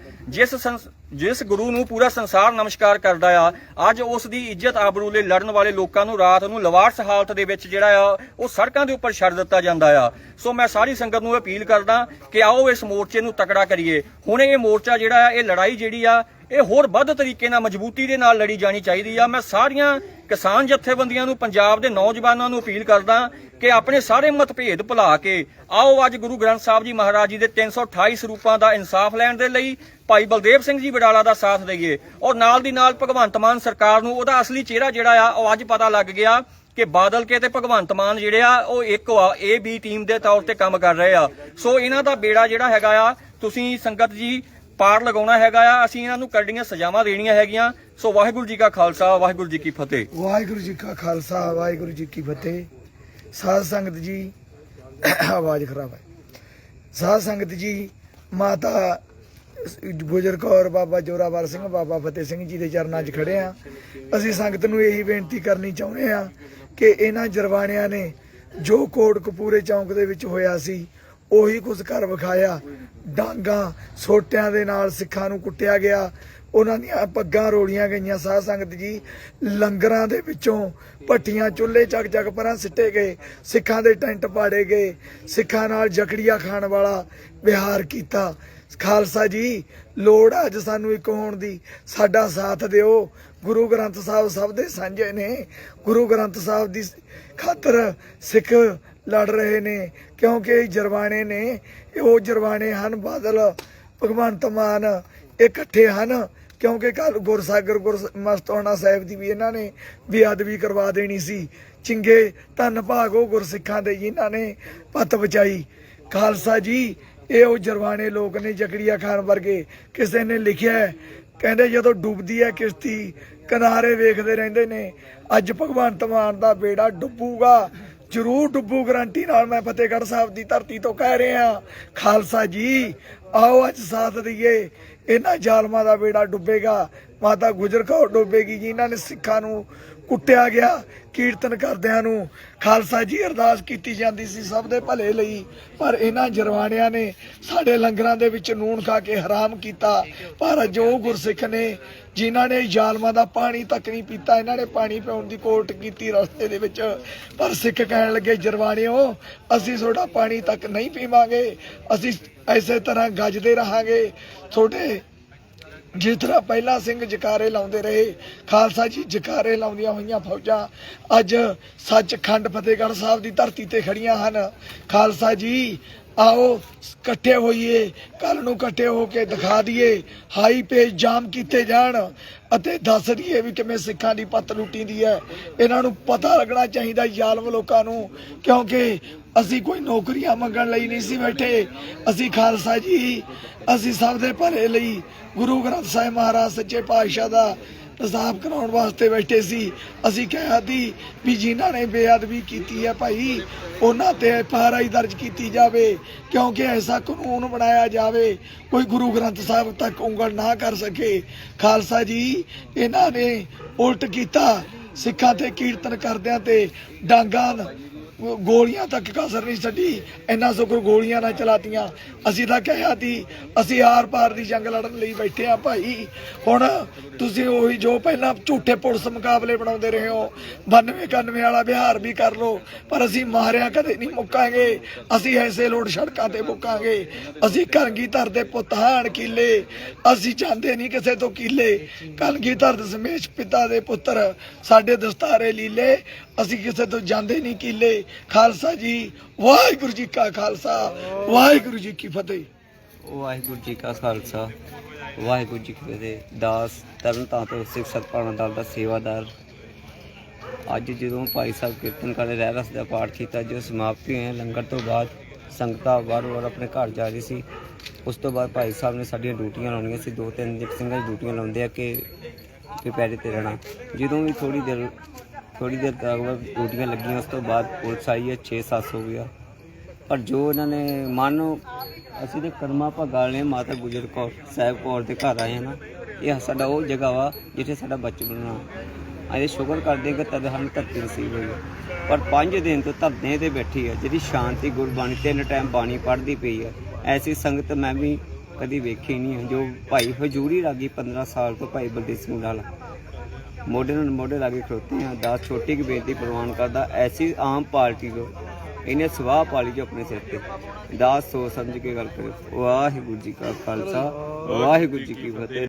ਜਿਸ ਗੁਰੂ ਨੂੰ ਪੂਰਾ ਸੰਸਾਰ ਨਮਸਕਾਰ ਕਰਦਾ ਆ, ਅੱਜ ਉਸ ਦੀ ਇੱਜ਼ਤ ਆਬਰੂ ਲਈ ਲੜਨ ਵਾਲੇ ਲੋਕਾਂ ਨੂੰ ਰਾਤ ਨੂੰ ਲਵਾਰਸ ਹਾਲਤ ਦੇ ਵਿੱਚ ਜਿਹੜਾ ਆ ਉਹ ਸੜਕਾਂ ਦੇ ਉੱਪਰ ਛੱਡ ਦਿੱਤਾ ਜਾਂਦਾ ਆ। ਸੋ ਮੈਂ ਸਾਰੀ ਸੰਗਤ ਨੂੰ ਅਪੀਲ ਕਰਦਾ ਕਿ ਆਓ ਇਸ ਮੋਰਚੇ ਨੂੰ ਤਕੜਾ ਕਰੀਏ। ਹੁਣ ਇਹ ਮੋਰਚਾ ਜਿਹੜਾ ਆ, ਇਹ ਲੜਾਈ ਜਿਹੜੀ ਆ ਇਹ ਹੋਰ ਵੱਧ ਤਰੀਕੇ ਨਾਲ, ਮਜ਼ਬੂਤੀ ਦੇ ਨਾਲ ਲੜੀ ਜਾਣੀ ਚਾਹੀਦੀ ਆ। ਮੈਂ ਸਾਰੀਆਂ ਕਿਸਾਨ ਜਥੇਬੰਦੀਆਂ ਨੂੰ, ਪੰਜਾਬ ਦੇ ਨੌਜਵਾਨਾਂ ਨੂੰ ਅਪੀਲ ਕਰਦਾ ਕਿ ਆਪਣੇ ਸਾਰੇ ਮਤਭੇਦ ਭੁਲਾ ਕੇ ਆਓ ਅੱਜ ਗੁਰੂ ਗ੍ਰੰਥ ਸਾਹਿਬ ਜੀ ਮਹਾਰਾਜ ਜੀ ਦੇ 328 ਸਰੂਪਾਂ ਦਾ ਇਨਸਾਫ ਲੈਣ ਦੇ ਲਈ ਭਾਈ ਬਲਦੇਵ ਸਿੰਘ ਜੀ ਵਡਾਲਾ ਦਾ ਸਾਥ ਦਈਏ। ਔਰ ਨਾਲ ਦੀ ਨਾਲ ਭਗਵੰਤ ਮਾਨ ਸਰਕਾਰ ਨੂੰ ਉਹਦਾ ਅਸਲੀ ਚਿਹਰਾ ਜਿਹੜਾ ਆ ਉਹ ਅੱਜ ਪਤਾ ਲੱਗ ਗਿਆ ਕਿ ਬਾਦਲ ਕੇ ਤੇ ਭਗਵੰਤ ਮਾਨ ਜਿਹੜੇ ਆ ਉਹ ਇੱਕ A B ਟੀਮ ਦੇ ਤੌਰ ਤੇ ਕੰਮ ਕਰ ਰਹੇ ਆ। ਸੋ ਇਹਨਾਂ ਦਾ ਬੇੜਾ ਜਿਹੜਾ ਹੈਗਾ ਆ, ਤੁਸੀਂ ਸੰਗਤ ਜੀ ਪਾਰ ਲਗਾਉਣਾ ਹੈਗਾ ਆ। ਅਸੀਂ ਇਹਨਾਂ ਨੂੰ ਕਰੜੀਆਂ ਸਜ਼ਾਵਾਂ ਦੇਣੀਆਂ ਹੈਗੀਆਂ। ਸੋ ਵਾਹਿਗੁਰੂ ਜੀ ਕਾ ਖਾਲਸਾ, ਵਾਹਿਗੁਰੂ ਜੀ ਕੀ ਫਤਿਹ। ਵਾਹਿਗੁਰੂ ਜੀ ਕਾ ਖਾਲਸਾ, ਵਾਹਿਗੁਰੂ ਜੀ ਕੀ ਫਤਿਹ। ਸਾਧ ਸੰਗਤ ਜੀ, ਆਵਾਜ਼ ਖਰਾਬ ਹੈ। ਸਾਧ ਸੰਗਤ ਜੀ, ਮਾਤਾ ਗੁਜਰ ਕੌਰ, ਬਾਬਾ ਜੋਰਾਵਰ ਸਿੰਘ, ਬਾਬਾ ਫਤਿਹ ਸਿੰਘ ਜੀ ਦੇ ਚਰਨਾਂ 'ਚ ਖੜੇ ਆ। ਅਸੀਂ ਸੰਗਤ ਨੂੰ ਇਹੀ ਬੇਨਤੀ ਕਰਨੀ ਚਾਹੁੰਦੇ ਆ ਕਿ ਇਹਨਾਂ ਜਰਵਾਣਿਆਂ ਨੇ ਜੋ ਕੋਟਕਪੂਰੇ ਚੌਂਕ ਦੇ ਵਿੱਚ ਹੋਇਆ ਸੀ ਉਹੀ ਕੁਝ ਕਰ ਵਿਖਾਇਆ। ਡਾਂਗਾਂ ਸੋਟਿਆਂ ਦੇ ਨਾਲ ਸਿੱਖਾਂ ਨੂੰ ਕੁੱਟਿਆ ਗਿਆ, ਉਹਨਾਂ ਦੀਆਂ ਪੱਗਾਂ ਰੋਲੀਆਂ ਗਈਆਂ। ਸਾਧ ਸੰਗਤ ਜੀ, ਲੰਗਰਾਂ ਦੇ ਵਿੱਚੋਂ ਭੱਟੀਆਂ ਚੁੱਲ੍ਹੇ ਚੱਕ ਪਰਾਂ ਸਿੱਟੇ ਗਏ, ਸਿੱਖਾਂ ਦੇ ਟੈਂਟ ਪਾੜੇ ਗਏ, ਸਿੱਖਾਂ ਨਾਲ ਜਕੜੀਆਂ ਖਾਣ ਵਾਲਾ ਵਿਹਾਰ ਕੀਤਾ। ਖਾਲਸਾ ਜੀ, ਲੋੜ ਅੱਜ ਸਾਨੂੰ ਇੱਕ ਹੋਣ ਦੀ, ਸਾਡਾ ਸਾਥ ਦਿਓ। ਗੁਰੂ ਗ੍ਰੰਥ ਸਾਹਿਬ ਸਭ ਦੇ ਸਾਂਝੇ ਨੇ। ਗੁਰੂ ਗ੍ਰੰਥ ਸਾਹਿਬ ਦੀ ਖਾਤਰ ਸਿੱਖ ਲੜ ਰਹੇ ਨੇ, ਕਿਉਂਕਿ ਜਰਵਾਣੇ ਨੇ, ਉਹ ਜਰਵਾਣੇ ਹਨ ਬਾਦਲ, ਭਗਵੰਤ ਮਾਨ ਇਕੱਠੇ ਹਨ। ਕਿਉਂਕਿ ਕੱਲ ਗੁਰਸਾਗਰ ਗੁਰਮਸਤਾਨਾ ਸਾਹਿਬ ਦੀ ਵੀ ਇਹਨਾਂ ਨੇ ਬੇਅਦਬੀ ਕਰਵਾ ਦੇਣੀ ਸੀ। ਚਿੰਗੇ ਧੰਨ ਭਾਗੋ ਗੁਰਸਿੱਖਾਂ ਦੇ ਜਿਨ੍ਹਾਂ ਨੇ ਪੱਤ ਬਚਾਈ। ਖਾਲਸਾ ਜੀ, ਇਹ ਉਹ ਜਰਵਾਣੇ ਲੋਕ ਨੇ, ਜਕੜੀਆ ਖਾਨ ਵਰਗੇ। ਕਿਸੇ ਨੇ ਲਿਖਿਆ, ਕਹਿੰਦੇ ਜਦੋਂ ਡੁੱਬਦੀ ਹੈ ਕਿਸ਼ਤੀ ਕਿਨਾਰੇ ਵੇਖਦੇ ਰਹਿੰਦੇ ਨੇ। ਅੱਜ ਭਗਵੰਤ ਮਾਨ ਦਾ ਬੇੜਾ ਡੁੱਬੂਗਾ, ਜ਼ਰੂਰ ਡੁੱਬੂ, ਗਰੰਟੀ ਨਾਲ। ਮੈਂ ਫਤਿਹਗੜ੍ਹ ਸਾਹਿਬ ਦੀ ਧਰਤੀ ਤੋਂ ਕਹਿ ਰਿਹਾ। ਖਾਲਸਾ ਜੀ, ਆਓ ਅੱਜ ਸਾਥ ਦਈਏ। ਇਹਨਾਂ ਜ਼ਾਲਮਾਂ ਦਾ ਬੇੜਾ ਡੁੱਬੇਗਾ। ਮਾਤਾ ਗੁਜਰ ਕੌਰ ਡੁੱਬੇਗੀ ਜਿਨ੍ਹਾਂ ਨੇ ਸਿੱਖਾਂ ਨੂੰ ਕੁੱਟਿਆ ਗਿਆ, ਕੀਰਤਨ ਕਰਦਿਆਂ ਨੂੰ। ਖਾਲਸਾ ਜੀ, ਅਰਦਾਸ ਕੀਤੀ ਜਾਂਦੀ ਸੀ ਸਭ ਦੇ ਭਲੇ ਲਈ, ਪਰ ਇਹਨਾਂ ਜਰਵਾਣਿਆਂ ਨੇ ਸਾਡੇ ਲੰਗਰਾਂ ਦੇ ਵਿੱਚ ਨੂਣ ਖਾ ਕੇ ਹਰਾਮ ਕੀਤਾ। ਪਰ ਜੋ ਗੁਰਸਿੱਖ ਨੇ, ਜਿਨ੍ਹਾਂ ਨੇ ਜ਼ਾਲਮਾਂ ਦਾ ਪਾਣੀ ਤੱਕ ਨਹੀਂ ਪੀਤਾ, ਇਹਨਾਂ ਨੇ ਪਾਣੀ ਪਿਉਣ ਦੀ ਕੋਸ਼ਿਸ਼ ਕੀਤੀ ਰਸਤੇ ਦੇ ਵਿੱਚ, ਪਰ ਸਿੱਖ ਕਹਿਣ ਲੱਗੇ, ਜਰਵਾਣਿਓ ਅਸੀਂ ਤੁਹਾਡਾ ਪਾਣੀ ਤੱਕ ਨਹੀਂ ਪੀਵਾਂਗੇ, ਅਸੀਂ ਐਸੇ ਤਰ੍ਹਾਂ ਗੱਜਦੇ ਰਹਾਂਗੇ ਤੁਹਾਡੇ ਜਿਸ ਤਰ੍ਹਾਂ ਪਹਿਲਾਂ ਸਿੰਘ ਜਕਾਰੇ ਲਾਉਂਦੇ ਰਹੇ। ਖਾਲਸਾ ਜੀ, ਜਕਾਰੇ ਲਾਉਂਦੀਆਂ ਹੋਈਆਂ ਫੌਜਾਂ ਅੱਜ ਸੱਚਖੰਡ ਫਤਿਹਗੜ੍ਹ ਸਾਹਿਬ ਦੀ ਧਰਤੀ ਤੇ ਖੜੀਆਂ ਹਨ। ਖਾਲਸਾ ਜੀ, ਆਓ ਇਕੱਠੇ ਹੋਈਏ, ਕੱਲ ਨੂੰ ਇਕੱਠੇ ਹੋ ਕੇ ਦਿਖਾ ਦਈਏ, ਹਾਈ ਪੇਜ ਜਾਮ ਕੀਤੇ ਜਾਣ ਅਤੇ ਦੱਸ ਦਈਏ ਵੀ ਕਿਵੇਂ ਸਿੱਖਾਂ ਦੀ ਪੱਤ ਲੁੱਟੀਂਦੀ ਹੈ। ਇਹਨਾਂ ਨੂੰ ਪਤਾ ਲੱਗਣਾ ਚਾਹੀਦਾ ਜ਼ਾਲਮ ਲੋਕਾਂ ਨੂੰ, ਕਿਉਂਕਿ ਅਸੀਂ ਕੋਈ ਨੌਕਰੀਆਂ ਮੰਗਣ ਲਈ ਨਹੀਂ ਸੀ ਬੈਠੇ। ਅਸੀਂ ਖਾਲਸਾ ਜੀ, ਅਸੀਂ ਸਭ ਦੇ ਭਲੇ ਲਈ ਗੁਰੂ ਗ੍ਰੰਥ ਸਾਹਿਬ ਮਹਾਰਾਜ ਸੱਚੇ ਪਾਤਸ਼ਾਹ ਦਾ ਇਨਸਾਫ ਕਰਾਉਣ ਵਾਸਤੇ ਬੈਠੇ ਸੀ। ਅਸੀਂ ਕਿਹਾ ਸੀ ਵੀ ਜਿਨ੍ਹਾਂ ਨੇ ਬੇਅਦਬੀ ਕੀਤੀ ਹੈ ਭਾਈ, ਉਹਨਾਂ ਤੇ FIR ਦਰਜ ਕੀਤੀ ਜਾਵੇ, ਕਿਉਂਕਿ ਐਸਾ ਕਾਨੂੰਨ ਬਣਾਇਆ ਜਾਵੇ ਕੋਈ ਗੁਰੂ ਗ੍ਰੰਥ ਸਾਹਿਬ ਤੱਕ ਉਂਗਲ ਨਾ ਕਰ ਸਕੇ। ਖਾਲਸਾ ਜੀ, ਇਹਨਾਂ ਨੇ ਉਲਟ ਕੀਤਾ, ਸਿੱਖਾਂ ਤੇ ਕੀਰਤਨ ਕਰਦਿਆਂ ਤੇ ਡਾਂਗਾਂ ਗੋਲੀਆਂ ਤੱਕ ਕਸਰ ਨਹੀਂ ਛੱਡੀ, ਇੰਨਾ ਸ਼ੁਕਰ ਗੋਲੀਆਂ ਨਾ ਚਲਾਤੀਆਂ। ਅਸੀਂ ਤਾਂ ਕਿਹਾ ਸੀ ਅਸੀਂ ਆਰ ਪਾਰ ਦੀ ਜੰਗ ਲੜਨ ਲਈ ਬੈਠੇ ਆ ਭਾਈ। ਹੁਣ ਤੁਸੀਂ ਉਹੀ ਜੋ ਪਹਿਲਾਂ ਝੂਠੇ ਪੁਲਿਸ ਮੁਕਾਬਲੇ ਬਣਾਉਂਦੇ ਰਹੇ ਹੋ, 92-91 ਵਾਲਾ ਬਿਹਾਰ ਵੀ ਕਰ ਲਓ, ਪਰ ਅਸੀਂ ਮਾਰਿਆ ਕਦੇ ਨਹੀਂ ਮੁੱਕਾਂਗੇ। ਅਸੀਂ ਐਸੇ ਲੋੜ ਸੜਕਾਂ ਤੇ ਮੁੱਕਾਂਗੇ। ਅਸੀਂ ਕਲਗੀਧਰ ਦੇ ਪੁੱਤ ਹਾਣ ਕੀਲੇ, ਅਸੀਂ ਚਾਹੁੰਦੇ ਨਹੀਂ ਕਿਸੇ ਤੋਂ ਕੀਲੇ। ਕਲਗੀਧਰ ਦਸ਼ਮੇਸ਼ ਪਿਤਾ ਦੇ ਪੁੱਤਰ, ਸਾਡੇ ਦਸਤਾਰੇ ਲੀਲੇ, ਅਸੀਂ ਕਿਸੇ ਤੋਂ ਜਾਂਦੇ ਨਹੀਂ ਕੀਲੇ। ਖਾਲਸਾ ਜੀ, ਵਾਹਿਗੁਰੂ ਜੀ ਕਾ ਖਾਲਸਾ, ਵਾਹਿਗੁਰੂ ਜੀ ਕੀ ਫਤਿਹ। ਵਾਹਿਗੁਰੂ ਜੀ ਕਾ ਖਾਲਸਾ, ਵਾਹਿਗੁਰੂ ਜੀ ਕੀ ਫਤਿਹ। ਦਾਸ ਤਰਨਤਾਰਨ ਤੋਂ ਸਿੱਖ ਸਤਪਾਲਨ ਦਲ ਦਾ ਸੇਵਾਦਾਰ। ਅੱਜ ਜਦੋਂ ਭਾਈ ਸਾਹਿਬ ਕੀਰਤਨ ਕਰਦੇ ਰਹਿ ਰਸ ਦਾ ਪਾਠ ਕੀਤਾ, ਜੋ ਸਮਾਪਤੀ ਹੋਈ ਲੰਗਰ ਤੋਂ ਬਾਅਦ ਸੰਗਤਾਂ ਵਾਰ-ਵਾਰ ਆਪਣੇ ਘਰ ਜਾ ਰਹੀ ਸੀ। ਉਸ ਤੋਂ ਬਾਅਦ ਭਾਈ ਸਾਹਿਬ ਨੇ ਸਾਡੀਆਂ ਡਿਊਟੀਆਂ ਲਾਉਣੀਆਂ ਸੀ, 2-3 ਸਿੰਘਾਂ ਦੀ ਡਿਊਟੀਆਂ ਲਾਉਂਦੇ ਆ ਕਿ ਪੈਰੇ ਤੇ ਰਹਿਣਾ। ਜਦੋਂ ਵੀ ਥੋੜ੍ਹੀ ਦੇਰ ਥੋੜੀ ਦੇਰ ਤੱਕ ਡਿਊਟੀਆਂ ਲੱਗੀਆਂ, ਉਸ ਤੋਂ ਬਾਅਦ ਪੁਲਿਸ ਆਈ ਹੈ, 6-7 ਹੋ ਗਿਆ। ਪਰ ਜੋ ਇਹਨਾਂ ਨੇ ਮਾਨੋ ਅਸੀਂ ਤੇ ਕਰਮਾ ਭਗਾਲ ਨੇ ਮਾਤਾ ਗੁਜਰ ਕੌਰ ਸਾਹਿਬ ਕੌਰ ਦੇ ਘਰ ਆਏ ਹਾਂ ਨਾ, ਇਹ ਸਾਡਾ ਉਹ ਜਗ੍ਹਾ ਵਾ ਜਿੱਥੇ ਸਾਡਾ ਬਚਪਨ ਆ। ਅਸੀਂ ਸ਼ੁਕਰ ਕਰਦੇ ਕਿ ਤਦ ਸਾਨੂੰ ਧਰਤੀ ਨਸੀਬ ਹੋਈ। ਪਰ 5 ਦਿਨ ਤੋਂ ਧਰਨੇ ਤੇ ਬੈਠੀ ਹੈ, ਜਿਹੜੀ ਸ਼ਾਂਤੀ ਗੁਰਬਾਣੀ 3 ਟਾਈਮ ਬਾਣੀ ਪੜ੍ਹਦੀ ਪਈ ਹੈ। ਐਸੀ ਸੰਗਤ ਮੈਂ ਵੀ ਕਦੀ ਵੇਖੀ ਨਹੀਂ ਹੈ। ਜੋ ਭਾਈ ਹਜੂਰੀ ਰਾਗੀ 15 ਸਾਲ ਤੋਂ ਭਾਈ ਬਲਦੇਵ ਸਿੰਘ ਨਾਲ ਮੋਢੇ ਨਾਲ ਮੋਢੇ ਲਾ ਕੇ ਖਲੋਤੇ ਹਾਂ। ਦਾਸ ਛੋਟੀ ਕੀ ਬੇਨਤੀ ਪ੍ਰਵਾਨ ਕਰਦਾ, ਐਸੀ ਆਮ ਪਾਰਟੀ ਕੋ ਇਹਨੇ ਸਵਾਹ ਪਾਲੀ ਜੋ ਆਪਣੇ ਸਿਰ ਤੇ ਦਾਸ ਸੋਚ ਸਮਝ ਕੇ ਗੱਲ ਕਰੇ। ਵਾਹਿਗੁਰੂ ਜੀ ਕਾ ਖਾਲਸਾ, ਵਾਹਿਗੁਰੂ ਜੀ ਕੀ ਫਤਿਹ।